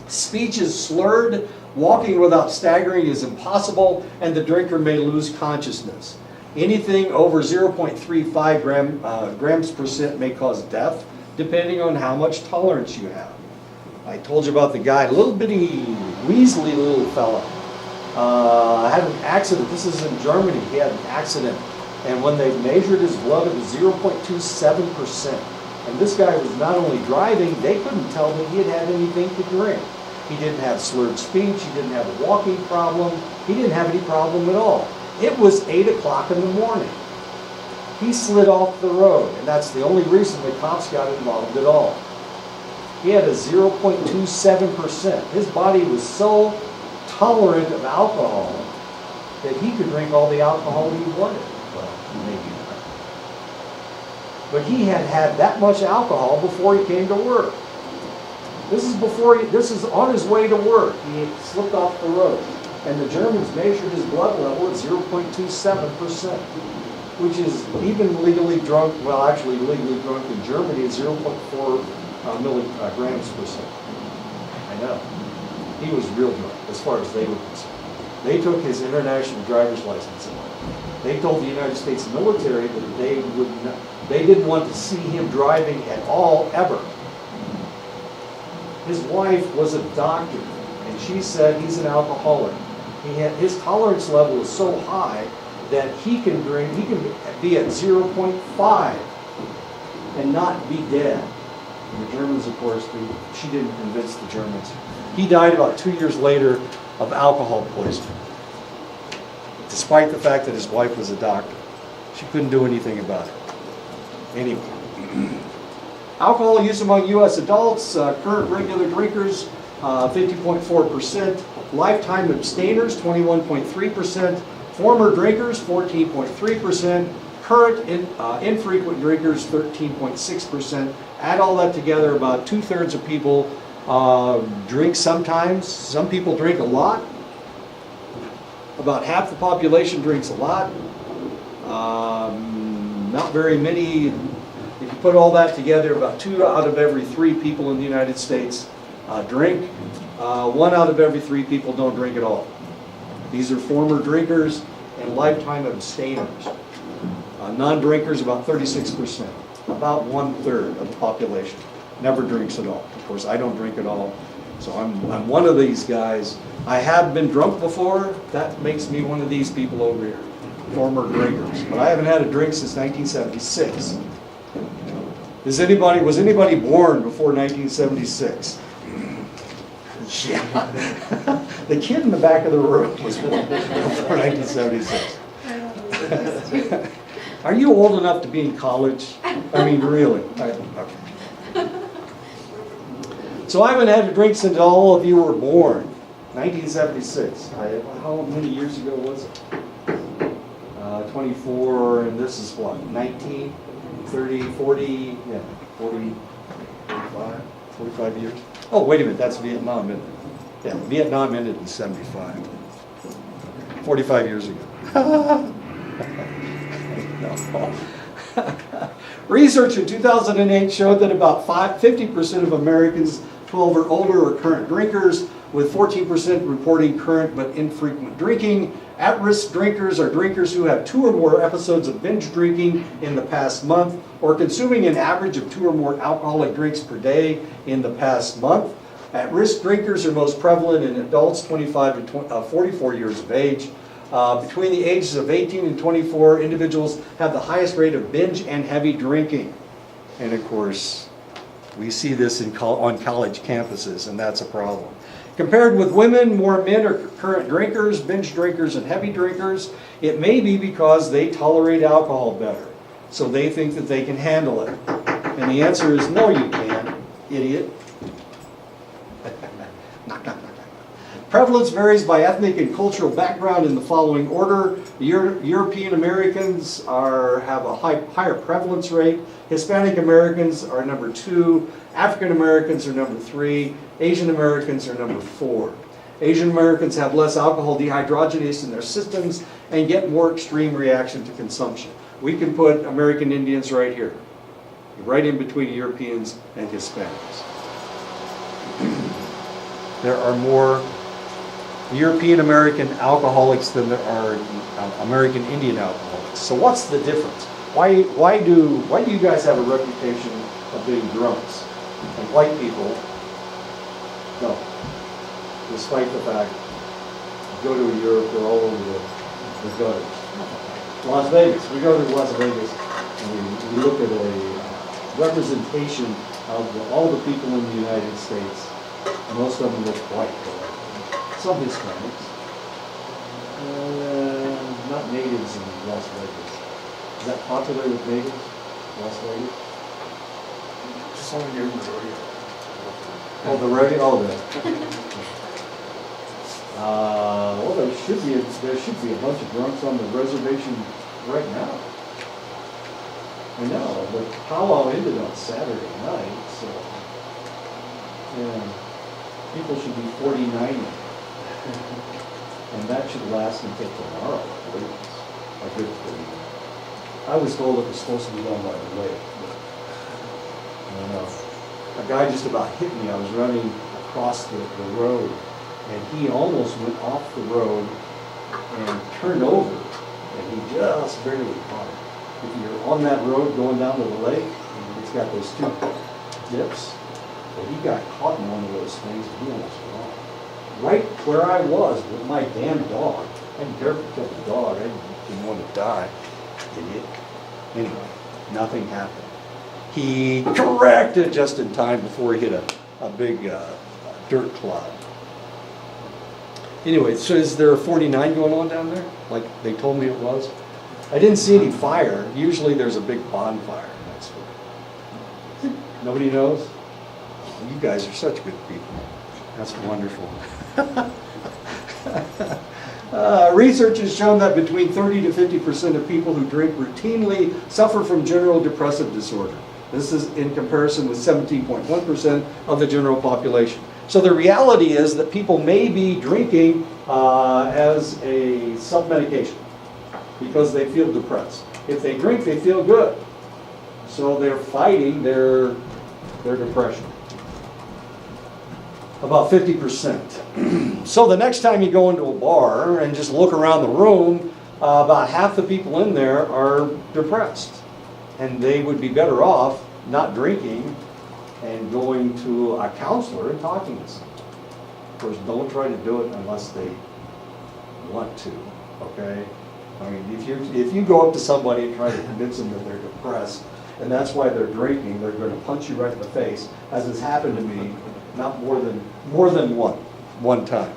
speech is slurred, walking without staggering is impossible, and the drinker may lose consciousness. Anything over 0.35 grams percent may cause death, depending on how much tolerance you have. I told you about the guy, little bitty, weaselly little fella. Had an accident. This is in Germany. He had an accident. And when they measured his blood, it was 0.27%. And this guy was not only driving, they couldn't tell that he had had anything to drink. He didn't have slurred speech. He didn't have a walking problem. He didn't have any problem at all. It was 8 o'clock in the morning. He slid off the road, and that's the only reason the cops got involved at all. He had a 0.27%. His body was so tolerant of alcohol that he could drink all the alcohol he wanted. Well, maybe not. But he had had that much alcohol before he came to work. This is on his way to work. He had slipped off the road. And the Germans measured his blood level at 0.27%, which is even legally drunk, well, actually legally drunk in Germany at 0.4 milligrams percent. I know. He was real drunk as far as they were concerned. They took his international driver's license away. They told the United States military that they didn't want to see him driving at all, ever. His wife was a doctor, and she said he's an alcoholic. His tolerance level is so high that he can be at 0.5 and not be dead. And the Germans, of course, she didn't convince the Germans. He died about 2 years later of alcohol poisoning, despite the fact that his wife was a doctor. She couldn't do anything about it. Anyway, alcohol use among U.S. adults, current regular drinkers, 50.4%, lifetime abstainers, 21.3%, former drinkers, 14.3%, current infrequent drinkers, 13.6%. Add all that together, about 2/3 of people drink sometimes. Some people drink a lot. About half the population drinks a lot. Not very many. If you put all that together, about 2 out of every 3 people in the United States drink. 1 out of every 3 people don't drink at all. These are former drinkers and lifetime abstainers. Non-drinkers, about 36%. About 1/3 of the population never drinks at all. Of course, I don't drink at all, so I'm one of these guys. I have been drunk before. That makes me one of these people over here, former drinkers. But I haven't had a drink since 1976. Was anybody born before 1976? Yeah. The kid in the back of the room was born before 1976. Are you old enough to be in college? I mean, really? Okay. So I haven't had a drink since all of you were born. 1976. How many years ago was it? 24, and this is what? 19, 30, 40, yeah, 40, 45 years. Oh, wait a minute, that's Vietnam, isn't it? Yeah, Vietnam ended in 75. 45 years ago. No. Research in 2008 showed that about 50% of Americans 12 or older are current drinkers, with 14% reporting current but infrequent drinking. At-risk drinkers are drinkers who have 2 or more episodes of binge drinking in the past month, or consuming an average of 2 or more alcoholic drinks per day in the past month. At-risk drinkers are most prevalent in adults 25 to 44 years of age. Between the ages of 18 and 24, individuals have the highest rate of binge and heavy drinking. And of course, we see this on college campuses, and that's a problem. Compared with women, more men are current drinkers, binge drinkers, and heavy drinkers. It may be because they tolerate alcohol better, so they think that they can handle it. And the answer is no, you can't, idiot. Prevalence varies by ethnic and cultural background in the following order. European Americans have a higher prevalence rate. Hispanic Americans are number 2. African Americans are number 3. Asian Americans are number 4. Asian Americans have less alcohol dehydrogenase in their systems and get more extreme reaction to consumption. We can put American Indians right here, right in between Europeans and Hispanics. There are more European American alcoholics than there are American Indian alcoholics. So what's the difference? Why do you guys have a reputation of being drunks? And white people don't. Despite the fact, go to Europe, they're all over the gutters. Las Vegas, we go to Las Vegas and we look at a representation of all the people in the United States. Most of them look white. Some Hispanics. Not natives in Las Vegas. Is that popular with natives, Las Vegas? Just only near the rodeo. Oh, the rodeo? Oh, well, there should be a bunch of drunks on the reservation right now. I know, but powwow ended on Saturday night, so yeah, people should be 49ing. And that should last until tomorrow, please. A good 40. I was told it was supposed to be done by the lake, but I don't know. A guy just about hit me. I was running across the road, and he almost went off the road and turned over, and he just barely caught it. If you're on that road going down to the lake, and it's got those 2 dips, well, he got caught in one of those things, and he almost went off. Right where I was with my damn dog. I didn't care if it killed the dog. I didn't want to die. Idiot. Anyway, nothing happened. He corrected just in time before he hit a big dirt clod. Anyway, so is there a 49 going on down there? Like they told me it was? I didn't see any fire. Usually there's a big bonfire. That's what. Nobody knows? You guys are such good people. That's wonderful. Research has shown that between 30 to 50% of people who drink routinely suffer from general depressive disorder. This is in comparison with 17.1% of the general population. So the reality is that people may be drinking as a self-medication because they feel depressed. If they drink, they feel good. So they're fighting their depression. About 50%. So the next time you go into a bar and just look around the room, about half the people in there are depressed. And they would be better off not drinking and going to a counselor and talking to someone. Of course, don't try to do it unless they want to, okay? I mean, if you go up to somebody and try to convince them that they're depressed, and that's why they're drinking, they're going to punch you right in the face, as has happened to me not more than one time.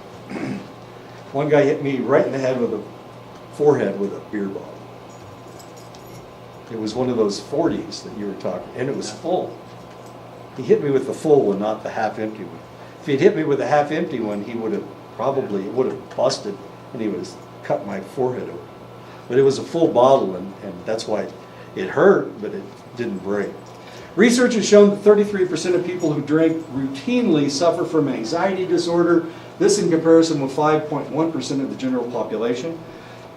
One guy hit me right in the head with a forehead with a beer bottle. It was one of those 40s that you were talking, and it was full. He hit me with the full one, not the half-empty one. If he'd hit me with the half-empty one, he would have busted, and he would have cut my forehead open. But it was a full bottle, and that's why it hurt, but it didn't break. Research has shown that 33% of people who drink routinely suffer from anxiety disorder. This in comparison with 5.1% of the general population.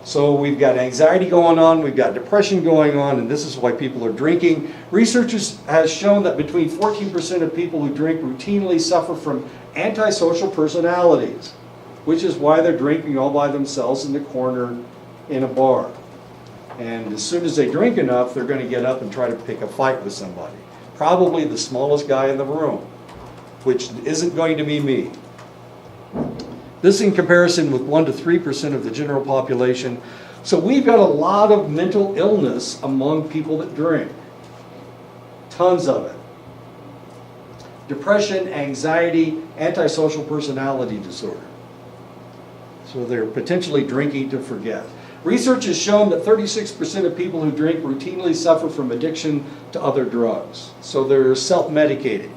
So we've got anxiety going on, we've got depression going on, and this is why people are drinking. Research has shown that between 14% of people who drink routinely suffer from antisocial personalities, which is why they're drinking all by themselves in the corner in a bar. And as soon as they drink enough, they're going to get up and try to pick a fight with somebody. Probably the smallest guy in the room, which isn't going to be me. This in comparison with 1 to 3% of the general population. So we've got a lot of mental illness among people that drink. Tons of it. depression, anxiety, antisocial personality disorder. So they're potentially drinking to forget. Research has shown that 36% of people who drink routinely suffer from addiction to other drugs. So they're self-medicating.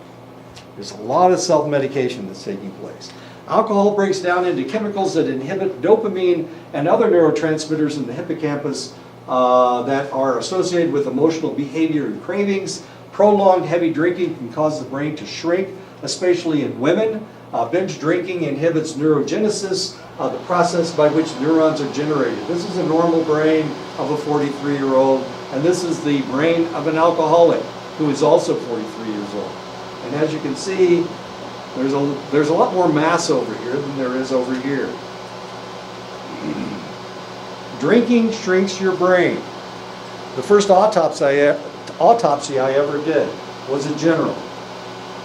There's a lot of self-medication that's taking place. Alcohol breaks down into chemicals that inhibit dopamine and other neurotransmitters in the hippocampus that are associated with emotional behavior and cravings. Prolonged heavy drinking can cause the brain to shrink, especially in women. Binge drinking inhibits neurogenesis, the process by which neurons are generated. This is a normal brain of a 43-year-old, and this is the brain of an alcoholic who is also 43 years old. And as you can see, there's a lot more mass over here than there is over here. Drinking shrinks your brain. The first autopsy I ever did was a general.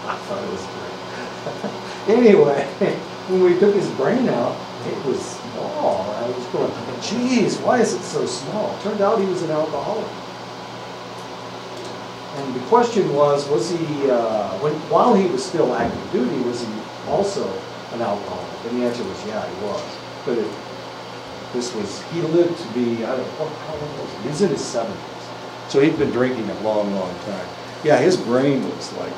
I thought it was great. Anyway, when we took his brain out, it was small. I was going, geez, why is it so small? It turned out he was an alcoholic. And the question was he, while he was still active duty, was he also an alcoholic? And the answer was, yeah, he was. But he lived to be, I don't know, how long was he? He was in his 70s. So he'd been drinking a long, long time. Yeah, his brain was like,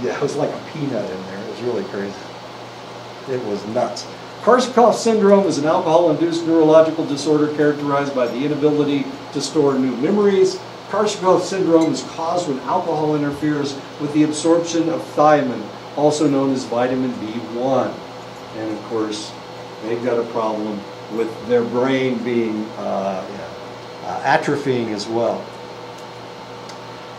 yeah, it was like a peanut in there. It was really crazy. It was nuts. Korsakoff syndrome is an alcohol-induced neurological disorder characterized by the inability to store new memories. Korsakoff syndrome is caused when alcohol interferes with the absorption of thiamine, also known as vitamin B1. And of course, they've got a problem with their brain being atrophying as well.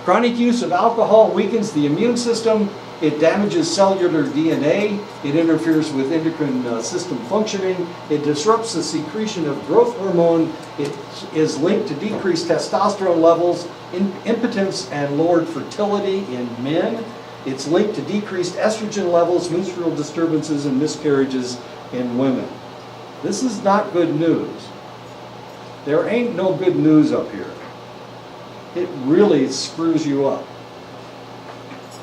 Chronic use of alcohol weakens the immune system. It damages cellular DNA. It interferes with endocrine system functioning. It disrupts the secretion of growth hormone. It is linked to decreased testosterone levels, impotence, and lowered fertility in men. It's linked to decreased estrogen levels, menstrual disturbances, and miscarriages in women. This is not good news. There ain't no good news up here. It really screws you up.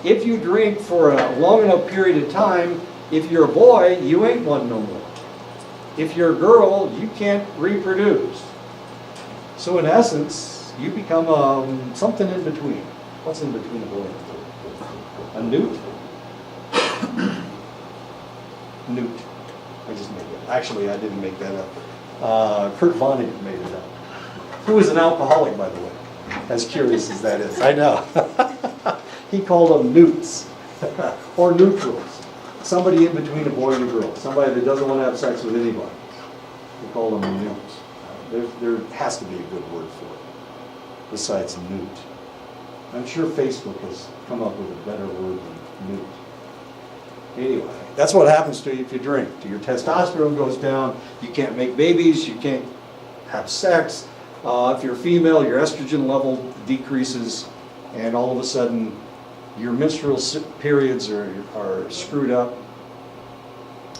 If you drink for a long enough period of time, if you're a boy, you ain't one no more. If you're a girl, you can't reproduce. So in essence, you become something in between. What's in between a boy and a girl? A newt? Newt. I just made it. Actually, I didn't make that up. Kurt Vonnegut made it up. Who was an alcoholic, by the way. As curious as that is. I know. He called them newts or neutrals. Somebody in between a boy and a girl. Somebody that doesn't want to have sex with anybody. He called them newts. There has to be a good word for it besides newt. I'm sure Facebook has come up with a better word than newt. Anyway, that's what happens to you if you drink. Your testosterone goes down. You can't make babies. You can't have sex. If you're female, your estrogen level decreases, and all of a sudden, your menstrual periods are screwed up.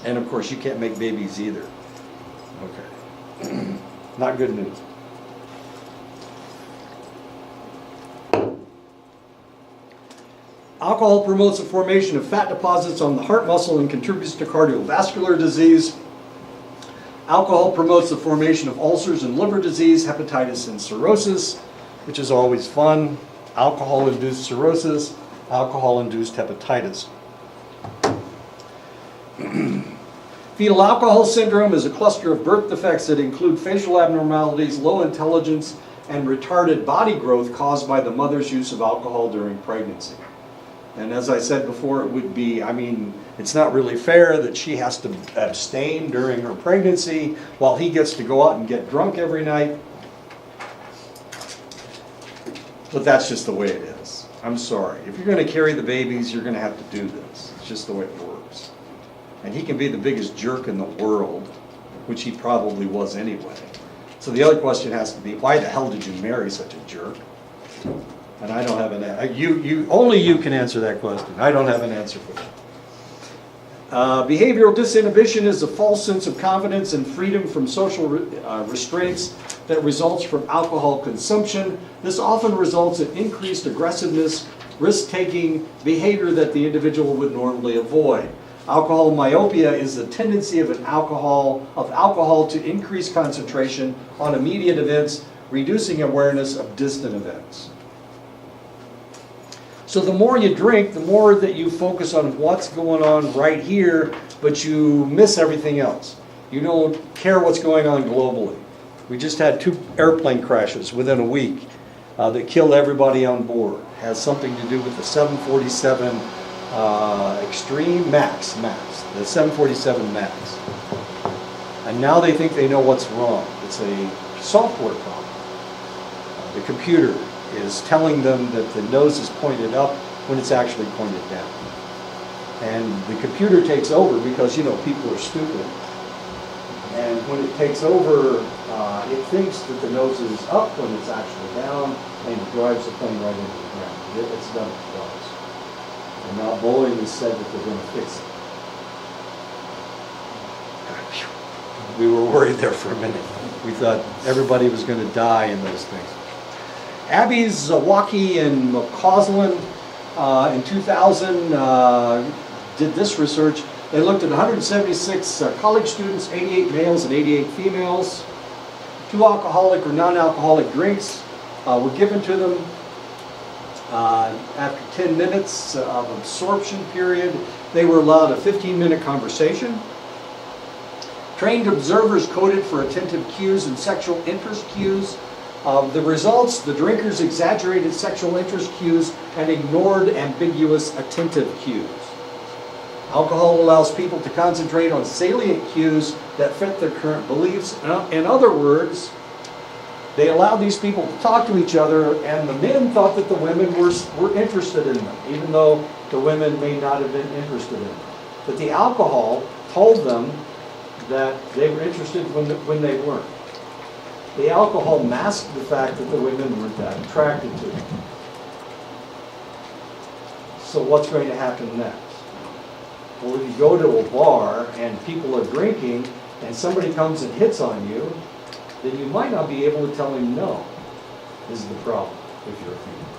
And of course, you can't make babies either. Okay. Not good news. Alcohol promotes the formation of fat deposits on the heart muscle and contributes to cardiovascular disease. Alcohol promotes the formation of ulcers and liver disease, hepatitis, and cirrhosis, which is always fun. Alcohol-induced cirrhosis, alcohol-induced hepatitis. Fetal alcohol syndrome is a cluster of birth defects that include facial abnormalities, low intelligence, and retarded body growth caused by the mother's use of alcohol during pregnancy. And as I said before, it would be, it's not really fair that she has to abstain during her pregnancy while he gets to go out and get drunk every night. But that's just the way it is. I'm sorry. If you're going to carry the babies, you're going to have to do this. It's just the way it works. And he can be the biggest jerk in the world, which he probably was anyway. So the other question has to be, why the hell did you marry such a jerk? And I don't have an answer. Only you can answer that question. I don't have an answer for that. Behavioral disinhibition is a false sense of confidence and freedom from social restraints that results from alcohol consumption. This often results in increased aggressiveness, risk-taking behavior that the individual would normally avoid. Alcohol myopia is the tendency of alcohol to increase concentration on immediate events, reducing awareness of distant events. So the more you drink, the more that you focus on what's going on right here, but you miss everything else. You don't care what's going on globally. We just had 2 airplane crashes within a week that killed everybody on board. It has something to do with the 747 Extreme Max, the 747 Max. And now they think they know what's wrong. It's a software problem. The computer is telling them that the nose is pointed up when it's actually pointed down. And the computer takes over because, you know, people are stupid. And when it takes over, it thinks that the nose is up when it's actually down, and it drives the plane right into the ground. It's done it twice. And now Boeing has said that they're going to fix it. We were worried there for a minute. We thought everybody was going to die in those things. Abby Zawacki and McCausland in 2000 did this research. They looked at 176 college students, 88 males and 88 females. 2 alcoholic or non-alcoholic drinks were given to them. After 10 minutes of absorption period, they were allowed a 15-minute conversation. Trained observers coded for attentive cues and sexual interest cues. The results, the drinkers exaggerated sexual interest cues and ignored ambiguous attentive cues. Alcohol allows people to concentrate on salient cues that fit their current beliefs. In other words, they allowed these people to talk to each other, and the men thought that the women were interested in them, even though the women may not have been interested in them. But the alcohol told them that they were interested when they weren't. The alcohol masked the fact that the women weren't that attracted to them. So what's going to happen next? Well, if you go to a bar and people are drinking and somebody comes and hits on you, then you might not be able to tell him no. This is the problem if you're a female.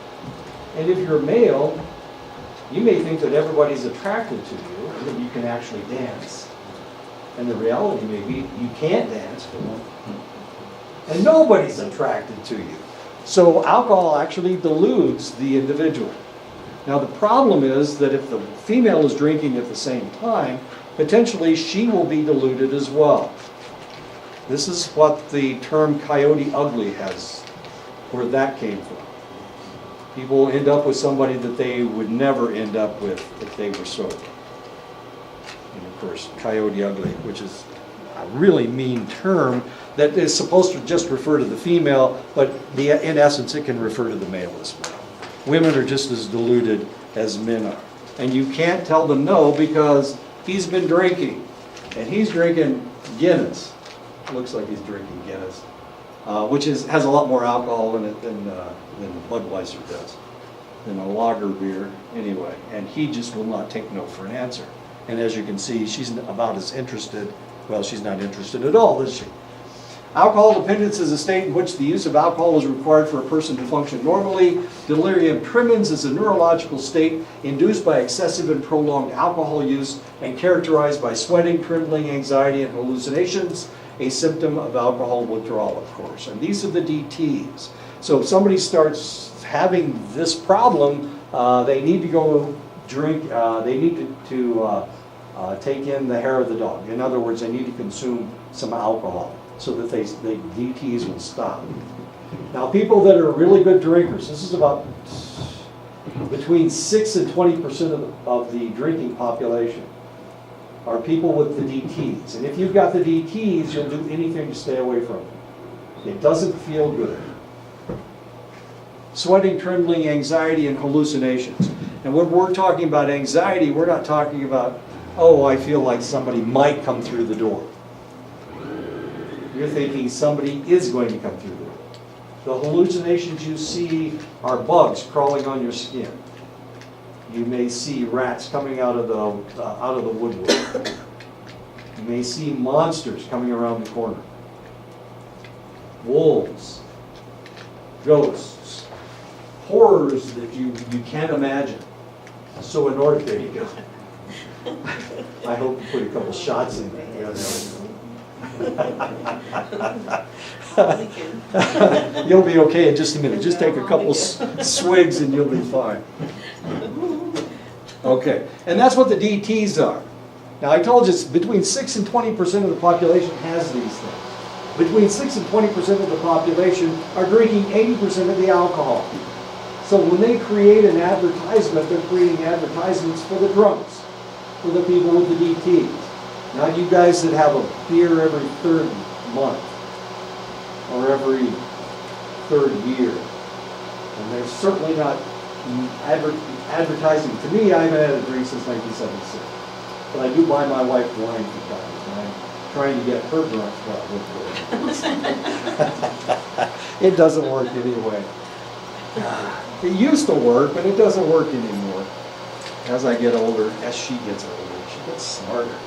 And if you're a male, you may think that everybody's attracted to you and that you can actually dance. And the reality may be you can't dance for one. And nobody's attracted to you. So alcohol actually deludes the individual. Now the problem is that if the female is drinking at the same time, potentially she will be deluded as well. This is what the term coyote ugly has, where that came from. People end up with somebody that they would never end up with if they were sober. And of course, coyote ugly, which is a really mean term that is supposed to just refer to the female, but in essence it can refer to the male as well. Women are just as deluded as men are. And you can't tell them no because he's been drinking. And he's drinking Guinness. Looks like he's drinking Guinness, which has a lot more alcohol in it than Budweiser does, than a lager beer anyway. And he just will not take no for an answer. And as you can see, she's about as interested, well, she's not interested at all, is she? Alcohol dependence is a state in which the use of alcohol is required for a person to function normally. Delirium tremens is a neurological state induced by excessive and prolonged alcohol use and characterized by sweating, trembling, anxiety, and hallucinations, a symptom of alcohol withdrawal, of course. And these are the DTs. So if somebody starts having this problem, they need to go drink, they need to take in the hair of the dog. In other words, they need to consume some alcohol so that the DTs will stop. Now, people that are really good drinkers, this is about between 6 and 20% of the drinking population, are people with the DTs. And if you've got the DTs, you'll do anything to stay away from them. It doesn't feel good. Sweating, trembling, anxiety, and hallucinations. And when we're talking about anxiety, we're not talking about, oh, I feel like somebody might come through the door. You're thinking somebody is going to come through the door. The hallucinations you see are bugs crawling on your skin. You may see rats coming out of the woodwork. You may see monsters coming around the corner. Wolves, ghosts, horrors that you can't imagine. So in order, there you go. I hope you put a couple shots in there. Yeah, there. You'll be okay in just a minute. Just take a couple swigs and you'll be fine. Okay, and that's what the DTs are. Now I told you it's between 6 and 20% of the population has these things. Between 6 and 20% of the population are drinking 80% of the alcohol. So when they create an advertisement, they're creating advertisements for the drunks, for the people with the DTs. Not you guys that have a beer every third month or every third year. And they're certainly not advertising. To me, I haven't had a drink since 1976. But I do buy my wife wine for times, and I'm trying to get her drunk with it. It doesn't work anyway. It used to work, but it doesn't work anymore. As I get older, as she gets older, she gets smarter.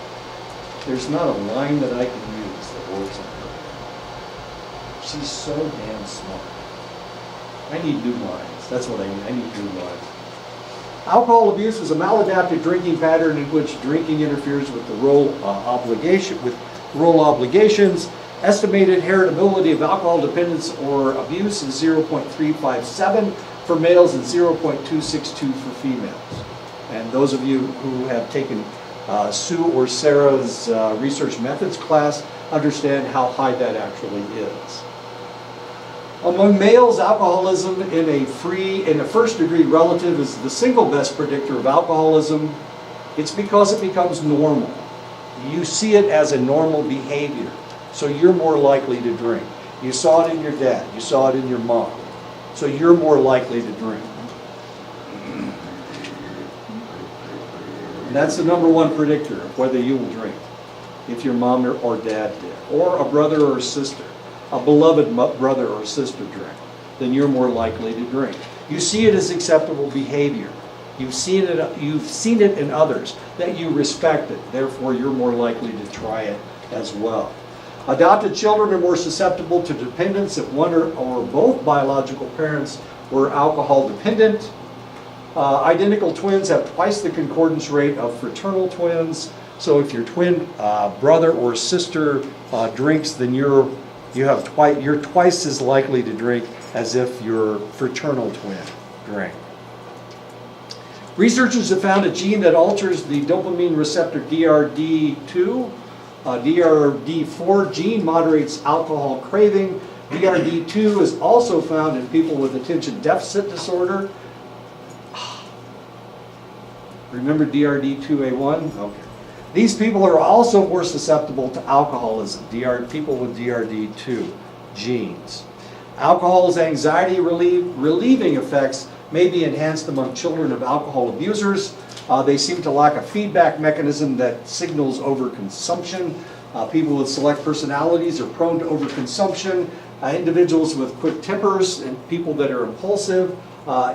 There's not a line that I can use that works on her. She's so damn smart. I need new lines. That's what I need. I need new lines. Alcohol abuse is a maladaptive drinking pattern in which drinking interferes with the role obligations. Estimated heritability of alcohol dependence or abuse is 0.357 for males and 0.262 for females. And those of you who have taken Sue or Sarah's research methods class understand how high that actually is. Among males, alcoholism in a first degree relative is the single best predictor of alcoholism. It's because it becomes normal. You see it as a normal behavior, so you're more likely to drink. You saw it in your dad, you saw it in your mom, so you're more likely to drink. And that's the number one predictor of whether you will drink, if your mom or dad did, or a brother or sister. A beloved brother or sister drink, then you're more likely to drink. You see it as acceptable behavior. You've seen it in others that you respect it. Therefore, you're more likely to try it as well. Adopted children are more susceptible to dependence if one or both biological parents were alcohol dependent. Identical twins have twice the concordance rate of fraternal twins. So if your twin brother or sister drinks, then you're twice as likely to drink as if your fraternal twin drank. Researchers have found a gene that alters the dopamine receptor DRD2. DRD4 gene moderates alcohol craving. DRD2 is also found in people with attention deficit disorder. Remember DRD2A1? Okay. These people are also more susceptible to alcoholism, people with DRD2 genes. Alcohol's anxiety relieving effects may be enhanced among children of alcohol abusers. They seem to lack a feedback mechanism that signals overconsumption. People with select personalities are prone to overconsumption. Individuals with quick tempers and people that are impulsive,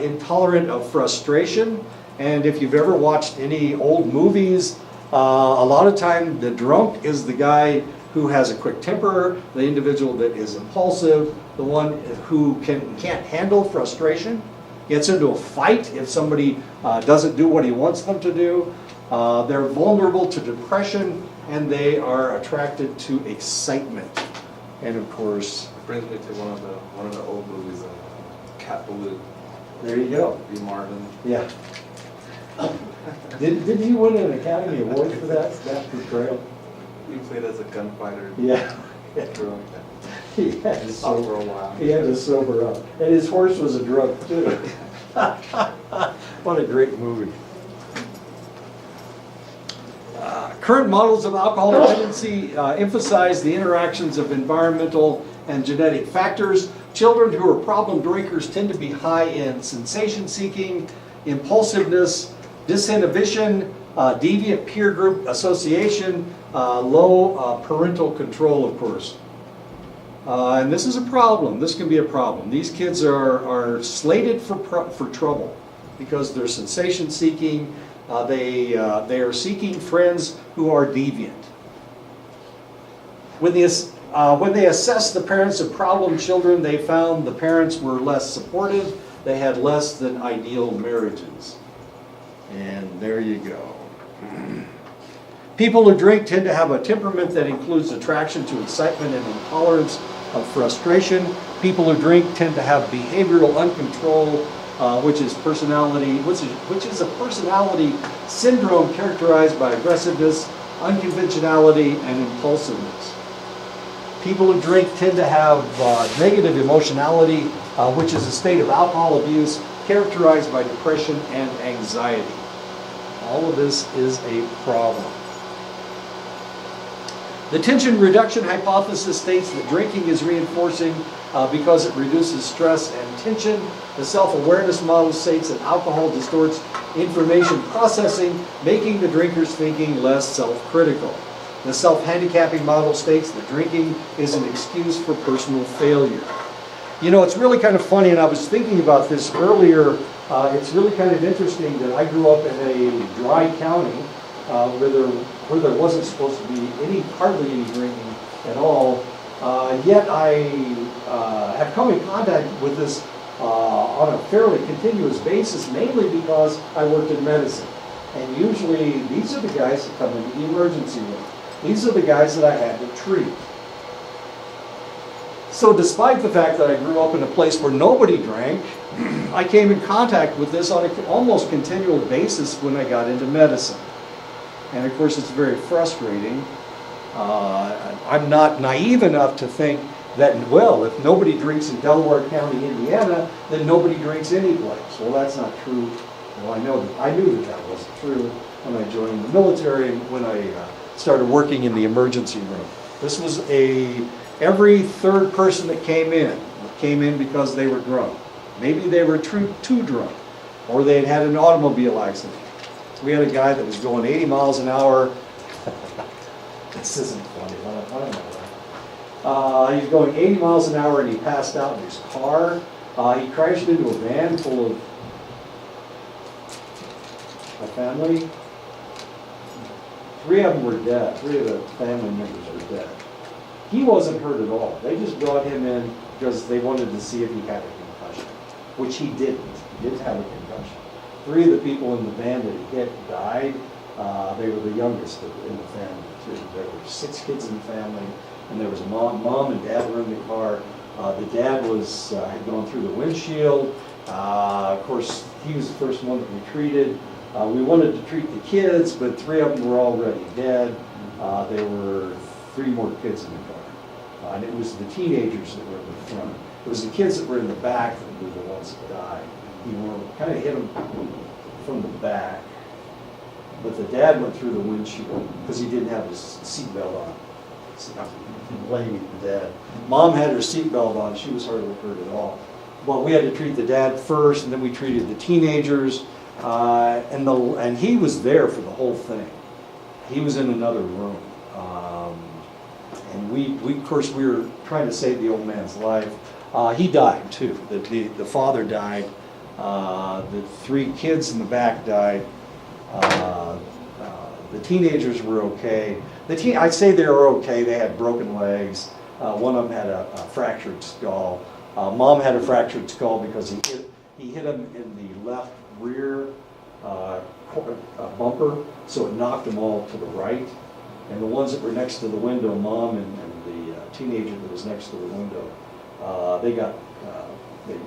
intolerant of frustration. And if you've ever watched any old movies, a lot of time the drunk is the guy who has a quick temper, the individual that is impulsive, the one who can't handle frustration, gets into a fight if somebody doesn't do what he wants them to do. They're vulnerable to depression, and they are attracted to excitement. And of course, it brings me to one of the old movies, Cat Baloo. There you go. B. Marvin. Yeah. Did he win an Academy Award for that portrayal? He played as a gunfighter. Yeah. Drunk. He had to for a sober, while. he had to sober up. And his horse was a drunk too. What a great movie. Current models of alcohol dependency emphasize the interactions of environmental and genetic factors. Children who are problem drinkers tend to be high in sensation seeking, impulsiveness, disinhibition, deviant peer group association, low parental control, of course. And this is a problem. This can be a problem. These kids are slated for trouble because they're sensation seeking. They are seeking friends who are deviant. When they assessed the parents of problem children, they found the parents were less supportive, they had less than ideal marriages. And there you go. People who drink tend to have a temperament that includes attraction to excitement and intolerance of frustration. People who drink tend to have behavioral uncontrol, which is a personality syndrome characterized by aggressiveness, unconventionality, and impulsiveness. People who drink tend to have negative emotionality, which is a state of alcohol abuse characterized by depression and anxiety. All of this is a problem. The tension reduction hypothesis states that drinking is reinforcing because it reduces stress and tension. The self-awareness model states that alcohol distorts information processing, making the drinker's thinking less self-critical. The self-handicapping model states that drinking is an excuse for personal failure. You know, it's really kind of funny, and I was thinking about this earlier. It's really kind of interesting that I grew up in a dry county where there wasn't supposed to be hardly any drinking at all. Yet I have come in contact with this on a fairly continuous basis, mainly because I worked in medicine. And usually these are the guys that come into the emergency room. These are the guys that I had to treat. So despite the fact that I grew up in a place where nobody drank, I came in contact with this on an almost continual basis when I got into medicine. And of course it's very frustrating. I'm not naive enough to think that, well, if nobody drinks in Delaware County, Indiana, then nobody drinks anyplace. Well, that's not true. Well, I knew that wasn't true when I joined the military and when I started working in the emergency room. This was every third person that came in because they were drunk. Maybe they were too drunk, or they had had an automobile accident. We had a guy that was going 80 miles an hour. This isn't funny, but I don't know that. He was going 80 miles an hour and he passed out in his car. He crashed into a van full of a family. 3 of them were dead. 3 of the family members were dead. He wasn't hurt at all. They just brought him in because they wanted to see if he had a concussion, which he didn't. He didn't have a concussion. 3 of the people in the van that he hit died. They were the youngest in the family, too. There were 6 kids in the family, and there was a mom and dad were in the car. The dad had gone through the windshield. Of course, he was the first one that we treated. We wanted to treat the kids, but 3 of them were already dead. There were 3 more kids in the car. And it was the teenagers that were in the front. It was the kids that were in the back that were the ones that died. He kind of hit them from the back. But the dad went through the windshield because he didn't have his seatbelt on. So I'm blaming the dad. Mom had her seatbelt on. She was hardly hurt at all. Well, we had to treat the dad first, and then we treated the teenagers. And he was there for the whole thing. He was in another room. And we of course, we were trying to save the old man's life. He died too. The father died. The 3 kids in the back died. The teenagers were okay. I'd say they were okay. They had broken legs. One of them had a fractured skull. Mom had a fractured skull because he hit him in the left rear bumper, so it knocked them all to the right. And the ones that were next to the window, Mom and the teenager that was next to the window, they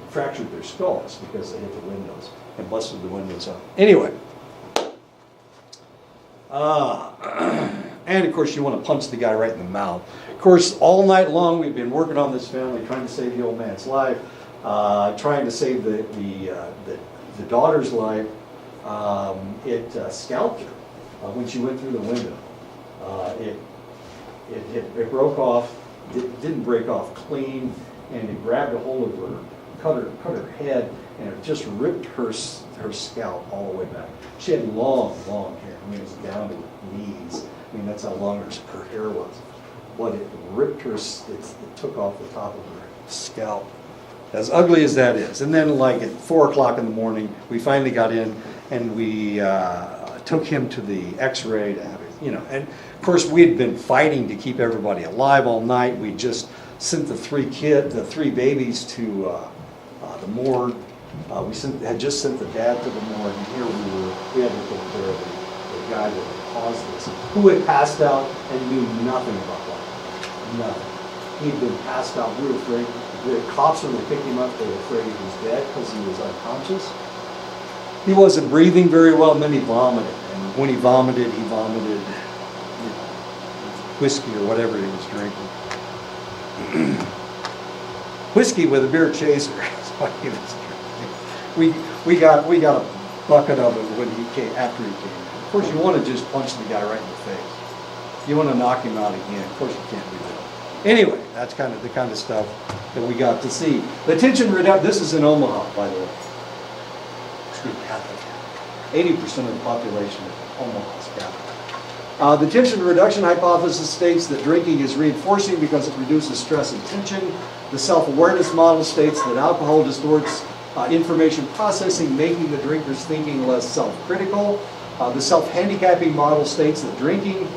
fractured their skulls because they hit the windows and busted the windows up. Anyway, and of course you want to punch the guy right in the mouth. Of course, all night long we've been working on this family, trying to save the old man's life, trying to save the daughter's life. It scalped her when she went through the window. It broke off. It didn't break off clean, and it grabbed a hold of her, cut her head, and it just ripped her scalp all the way back. She had long hair. I mean, it was down to her knees. I mean, that's how long her hair was. But it ripped her. It took off the top of her scalp. As ugly as that is. And then, like at 4 o'clock in the morning, we finally got in, and we took him to the X-ray to have it. And of course we had been fighting to keep everybody alive all night. We just sent the 3 babies to the morgue, Had just sent the dad to the morgue, and here we had to take care of the guy that had caused this, who had passed out and knew nothing about life. Nothing. He'd been passed out. We were afraid. The cops, when they picked him up, they were afraid he was dead because he was unconscious. He wasn't breathing very well, and then he vomited. And when he vomited, whiskey or whatever he was drinking. Whiskey with a beer chaser is what he was drinking. We got a bucket of it when he came, after he came in. Of course, you want to just punch the guy right in the face. You want to knock him out again. Of course, you can't do that. Anyway, that's kind of the kind of stuff that we got to see. The tension reduction. This is in Omaha, by the way. It's Catholic. 80% of the population of Omaha is Catholic. The tension reduction hypothesis states that drinking is reinforcing because it reduces stress and tension. The self-awareness model states that alcohol distorts information processing, making the drinker's thinking less self-critical. The self-handicapping model states that drinking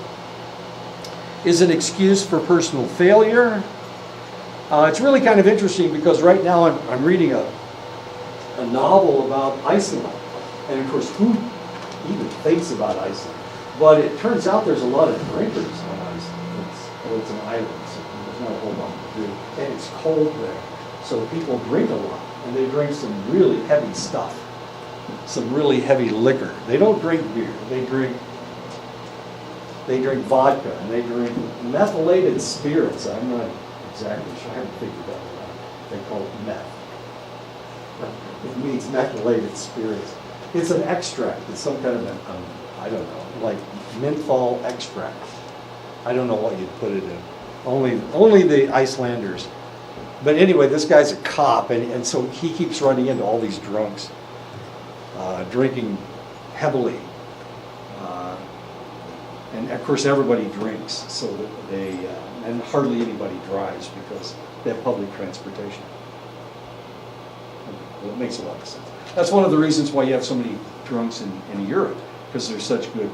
is an excuse for personal failure. It's really kind of interesting because right now I'm reading a novel about Iceland. And of course, who even thinks about Iceland? But it turns out there's a lot of drinkers on Iceland. It's an island, so there's not a whole lot to do. And it's cold there. So people drink a lot. And they drink some really heavy stuff. Some really heavy liquor. They don't drink beer. They drink vodka. And they drink methylated spirits. I'm not exactly sure. I haven't figured that one out. They call it meth. It means methylated spirits. It's an extract. It's some kind of I don't know, like menthol extract. I don't know what you'd put it in. Only the Icelanders. But anyway, this guy's a cop, and so he keeps running into all these drunks, drinking heavily. And of course, everybody drinks, so that and hardly anybody drives because they have public transportation. Well, it makes a lot of sense. That's one of the reasons why you have so many drunks in Europe, because there's such good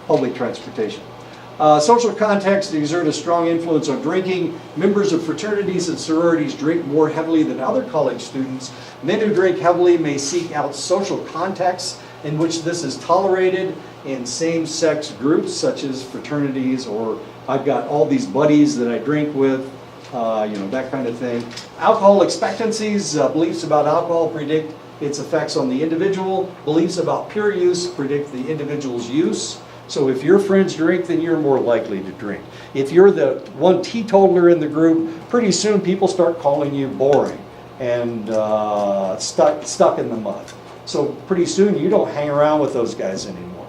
public transportation. Social context exert a strong influence on drinking. Members of fraternities and sororities drink more heavily than other college students. Men who drink heavily may seek out social contexts in which this is tolerated in same-sex groups, such as fraternities, or I've got all these buddies that I drink with, that kind of thing. Alcohol expectancies, beliefs about alcohol predict its effects on the individual. Beliefs about pure use predict the individual's use. So if your friends drink, then you're more likely to drink. If you're the one teetotaler in the group, pretty soon people start calling you boring and stuck in the mud. So pretty soon you don't hang around with those guys anymore.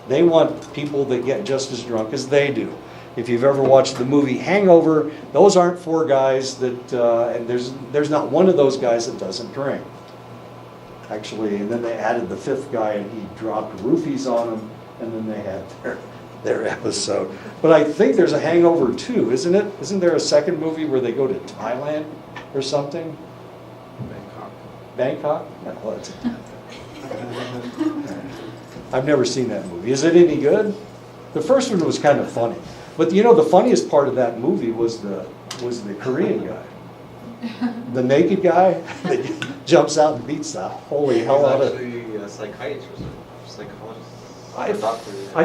They want people that get just as drunk as they do. If you've ever watched the movie Hangover, those aren't four guys that, and there's not one of those guys that doesn't drink. Actually, and then they added the fifth guy and he dropped roofies on them. And then they had their episode. But I think there's a Hangover 2, isn't it? Isn't there a second movie where they go to Thailand or something? Bangkok? No, well, that's I've never seen that movie. Is it any good? The first one was kind of funny. But the funniest part of that movie was the Korean guy. The naked guy that jumps out and beats the holy hell out of it. He's actually a psychiatrist or psychologist.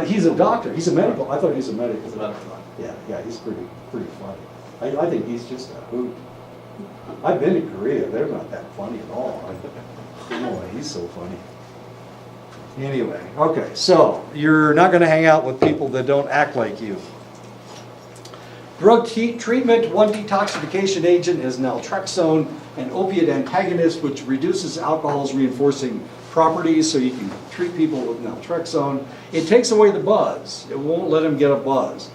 He's a doctor. He's a medical. I thought he was a medical. He's a medical doctor. Yeah, he's pretty funny. I think he's just a hoot. I've been to Korea. They're not that funny at all. Boy, he's so funny. Anyway, okay, so you're not going to hang out with people that don't act like you. Drug treatment, one detoxification agent is naltrexone, an opiate antagonist which reduces alcohol's reinforcing properties, so you can treat people with naltrexone. It takes away the buzz. It won't let them get a buzz.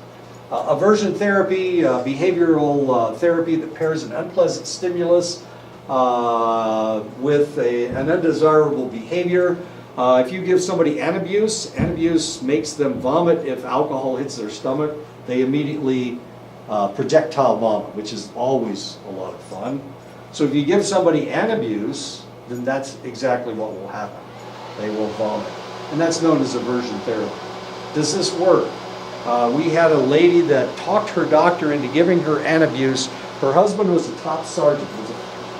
Aversion therapy, behavioral therapy that pairs an unpleasant stimulus with an undesirable behavior. If you give somebody Antabuse makes them vomit. If alcohol hits their stomach, they immediately projectile vomit, which is always a lot of fun. So if you give somebody Antabuse, then that's exactly what will happen. They will vomit. And that's known as aversion therapy. Does this work? We had a lady that talked her doctor into giving her Antabuse. Her husband was a top sergeant,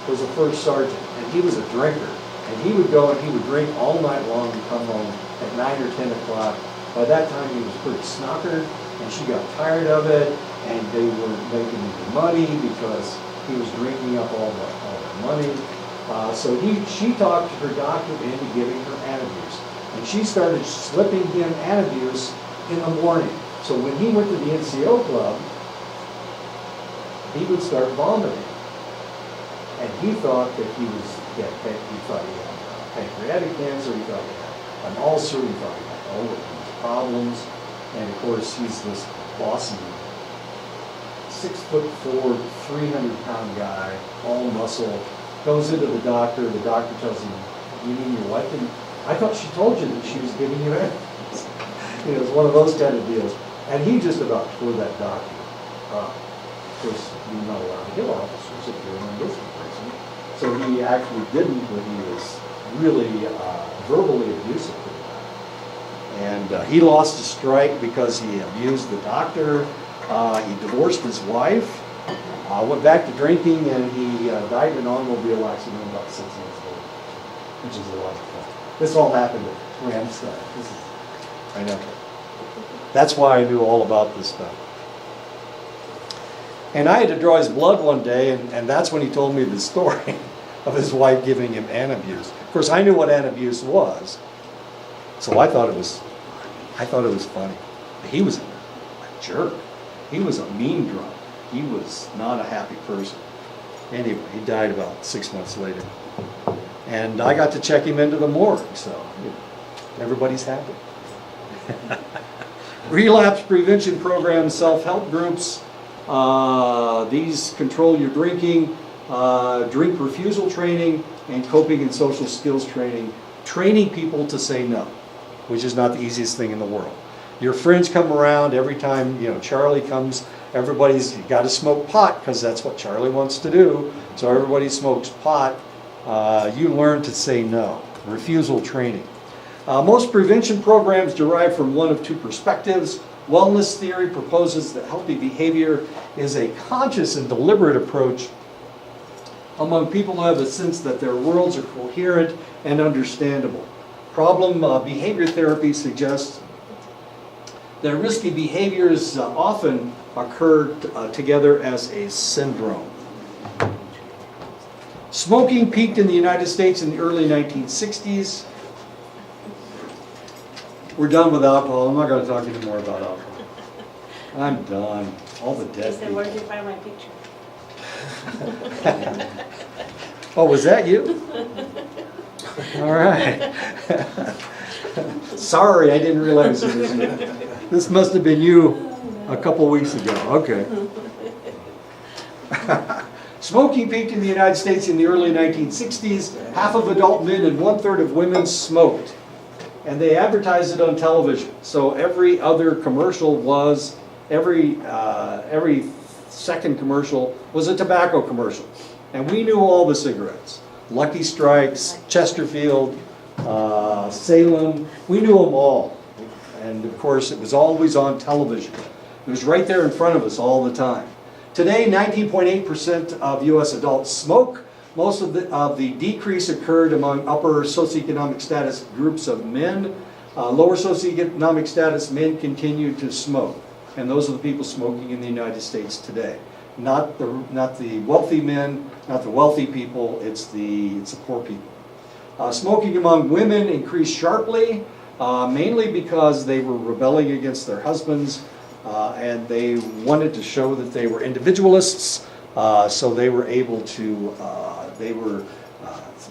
was a first sergeant, and he was a drinker. And he would go and he would drink all night long and come home at 9 or 10 o'clock. By that time, he was pretty snockered, and she got tired of it, and they weren't making any money because he was drinking up all the money. So she talked her doctor into giving her Antabuse, and she started slipping him Antabuse in the morning. So when he went to the NCO club, he would start vomiting, and he thought that he thought he had pancreatic cancer, he thought he had an ulcer, he thought he had all of these problems, and of course he's this bossy 6'4", 300-pound guy, all muscle, goes into the doctor tells him, "You mean your wife didn't, I thought she told you that she was giving you Antabuse." You know, it's one of those kind of deals. And he just about tore that doctor up. Of course, you're not allowed to kill officers if you're an enlisted person. So he actually didn't, but he was really verbally abusive to the guy. And he lost a strike because he abused the doctor. He divorced his wife, went back to drinking, and he died in an automobile accident about 6 months later, which is a lot of fun. This all happened at Ramstein. I know. That's why I knew all about this stuff. And I had to draw his blood one day, and that's when he told me the story of his wife giving him Antabuse. Of course, I knew what Antabuse was, so I thought it was funny. He was a jerk. He was a mean drunk. He was not a happy person. Anyway, he died about 6 months later. And I got to check him into the morgue, so everybody's happy. Relapse prevention programs, self-help groups. These control your drinking, drink refusal training, and coping and social skills training. Training people to say no, which is not the easiest thing in the world. Your friends come around every time, Charlie comes, everybody's got to smoke pot because that's what Charlie wants to do. So everybody smokes pot. You learn to say no. Refusal training. Most prevention programs derive from one of two perspectives. Wellness theory proposes that healthy behavior is a conscious and deliberate approach among people who have a sense that their worlds are coherent and understandable. Problem behavior therapy suggests that risky behaviors often occur together as a syndrome. Smoking peaked in the United States in the early 1960s. We're done with alcohol. I'm not going to talk anymore about alcohol. I'm done. All the dead He said, "Where did you find my picture?" Oh, was that you? All right. Sorry, I didn't realize it was you. This must have been you a couple weeks ago. Okay. Smoking peaked in the United States in the early 1960s. Half of adult men and 1/3 of women smoked. And they advertised it on television. So every other commercial was, every second commercial was a tobacco commercial. And we knew all the cigarettes. Lucky Strikes, Chesterfield, Salem, we knew them all. And of course, it was always on television. It was right there in front of us all the time. Today, 19.8% of U.S. adults smoke. Most of the decrease occurred among upper socioeconomic status groups of men. Lower socioeconomic status men continue to smoke. And those are the people smoking in the United States today. Not the wealthy men, not the wealthy people, it's the poor people. Smoking among women increased sharply, mainly because they were rebelling against their husbands, and they wanted to show that they were individualists, so they were able to,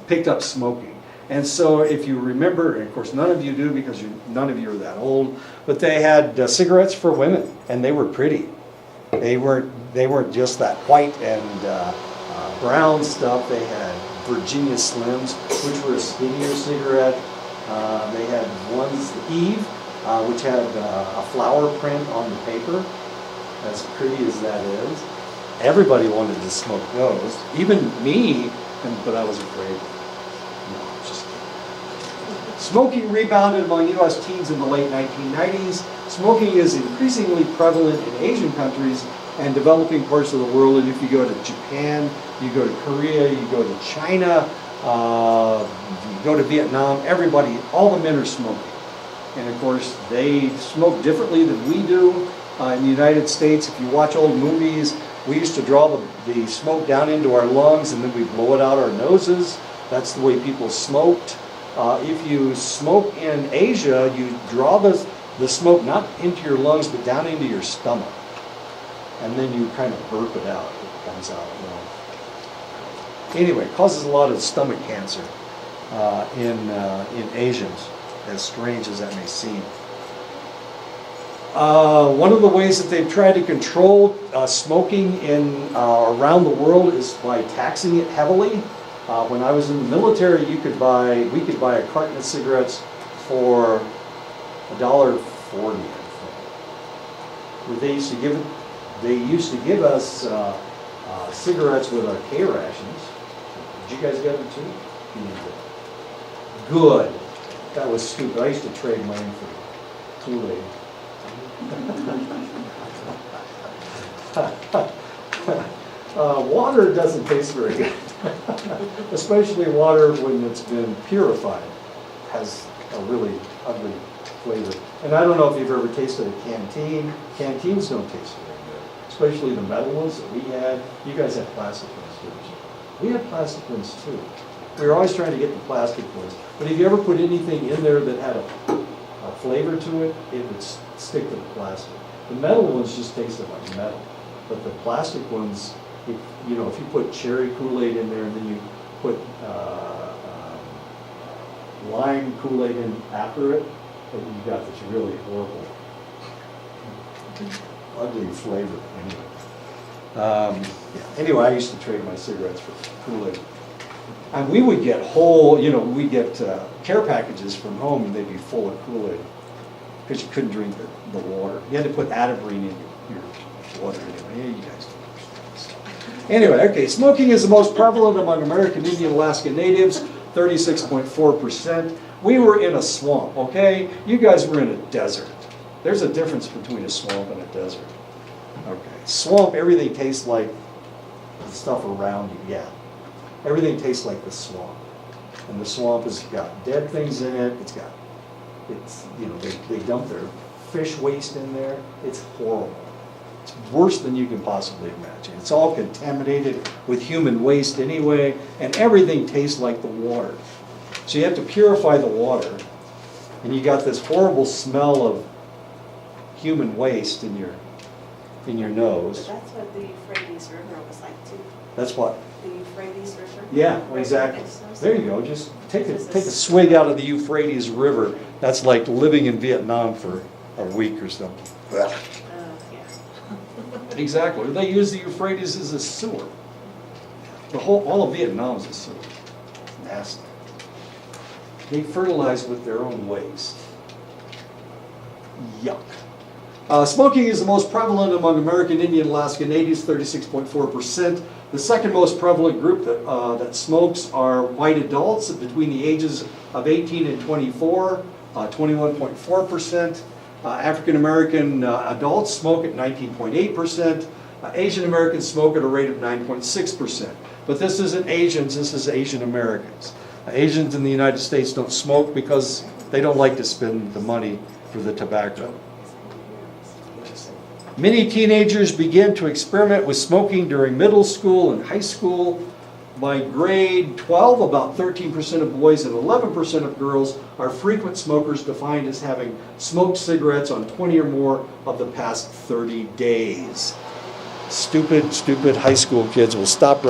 picked up smoking. And so if you remember, and of course none of you do because none of you are that old, but they had cigarettes for women, and they were pretty. They weren't just that white and brown stuff. They had Virginia Slims, which were a skinnier cigarette. They had ones, the Eve, which had a flower print on the paper, as pretty as that is. Everybody wanted to smoke those, even me, but I was afraid. No, just kidding. Smoking rebounded among U.S. teens in the late 1990s. Smoking is increasingly prevalent in Asian countries and developing parts of the world. And if you go to Japan, you go to Korea, you go to China, You go to Vietnam, everybody, all the men are smoking. And of course, they smoke differently than we do. In the United States, if you watch old movies, we used to draw the smoke down into our lungs and then we blow it out our noses. That's the way people smoked. If you smoke in Asia, you draw the smoke not into your lungs but down into your stomach. And then you kind of burp it out. It comes out. Anyway, it causes a lot of stomach cancer in Asians, as strange as that may seem. One of the ways that they've tried to control smoking around the world is by taxing it heavily. When I was in the military, we could buy a carton of cigarettes for $1.40, I think. They used to give us cigarettes with our K rations. Did you guys get them too? You did. Good. That was stupid. I used to trade mine for Kool-Aid. Water doesn't taste very good. Especially water when it's been purified. It has a really ugly flavor. And I don't know if you've ever tasted a canteen. Canteens don't taste very good. Especially the metal ones that we had. You guys had plastic ones too. We had plastic ones too. We were always trying to get the plastic ones. But if you ever put anything in there that had a flavor to it, it would stick to the plastic. The metal ones just tasted like metal. But the plastic ones, if you put cherry Kool-Aid in there and then you put lime Kool-Aid in after it, then you got this really horrible, ugly flavor. Anyway, I used to trade my cigarettes for Kool-Aid. And we would get we'd get care packages from home and they'd be full of Kool-Aid because you couldn't drink the water. You had to put Atabrine in your water anyway. Yeah, you guys don't understand this. Anyway, okay, smoking is the most prevalent among American Indian Alaska Natives, 36.4%. We were in a swamp, okay? You guys were in a desert. There's a difference between a swamp and a desert. Okay, swamp, everything tastes like the stuff around you, yeah. Everything tastes like the swamp. And the swamp has got dead things in it. They dump their fish waste in there. It's horrible. It's worse than you can possibly imagine. It's all contaminated with human waste anyway, and everything tastes like the water. So you have to purify the water, and you got this horrible smell of human waste in your nose. But that's what the Euphrates River was like too. That's what? The Euphrates River. Yeah, exactly. There you go. Just take a swig out of the Euphrates River. That's like living in Vietnam for a week or something. Yeah. Exactly. They use the Euphrates as a sewer. All of Vietnam is a sewer. It's nasty. They fertilize with their own waste. Yuck. Smoking is the most prevalent among American Indian Alaska Natives, 36.4%. The second most prevalent group that smokes are white adults between the ages of 18 and 24, 21.4%. African American adults smoke at 19.8%. Asian Americans smoke at a rate of 9.6%. But this isn't Asians, this is Asian Americans. Asians in the United States don't smoke because they don't like to spend the money for the tobacco. Many teenagers begin to experiment with smoking during middle school and high school. By grade 12, about 13% of boys and 11% of girls are frequent smokers, defined as having smoked cigarettes on 20 or more of the past 30 days. Stupid high school kids will stop right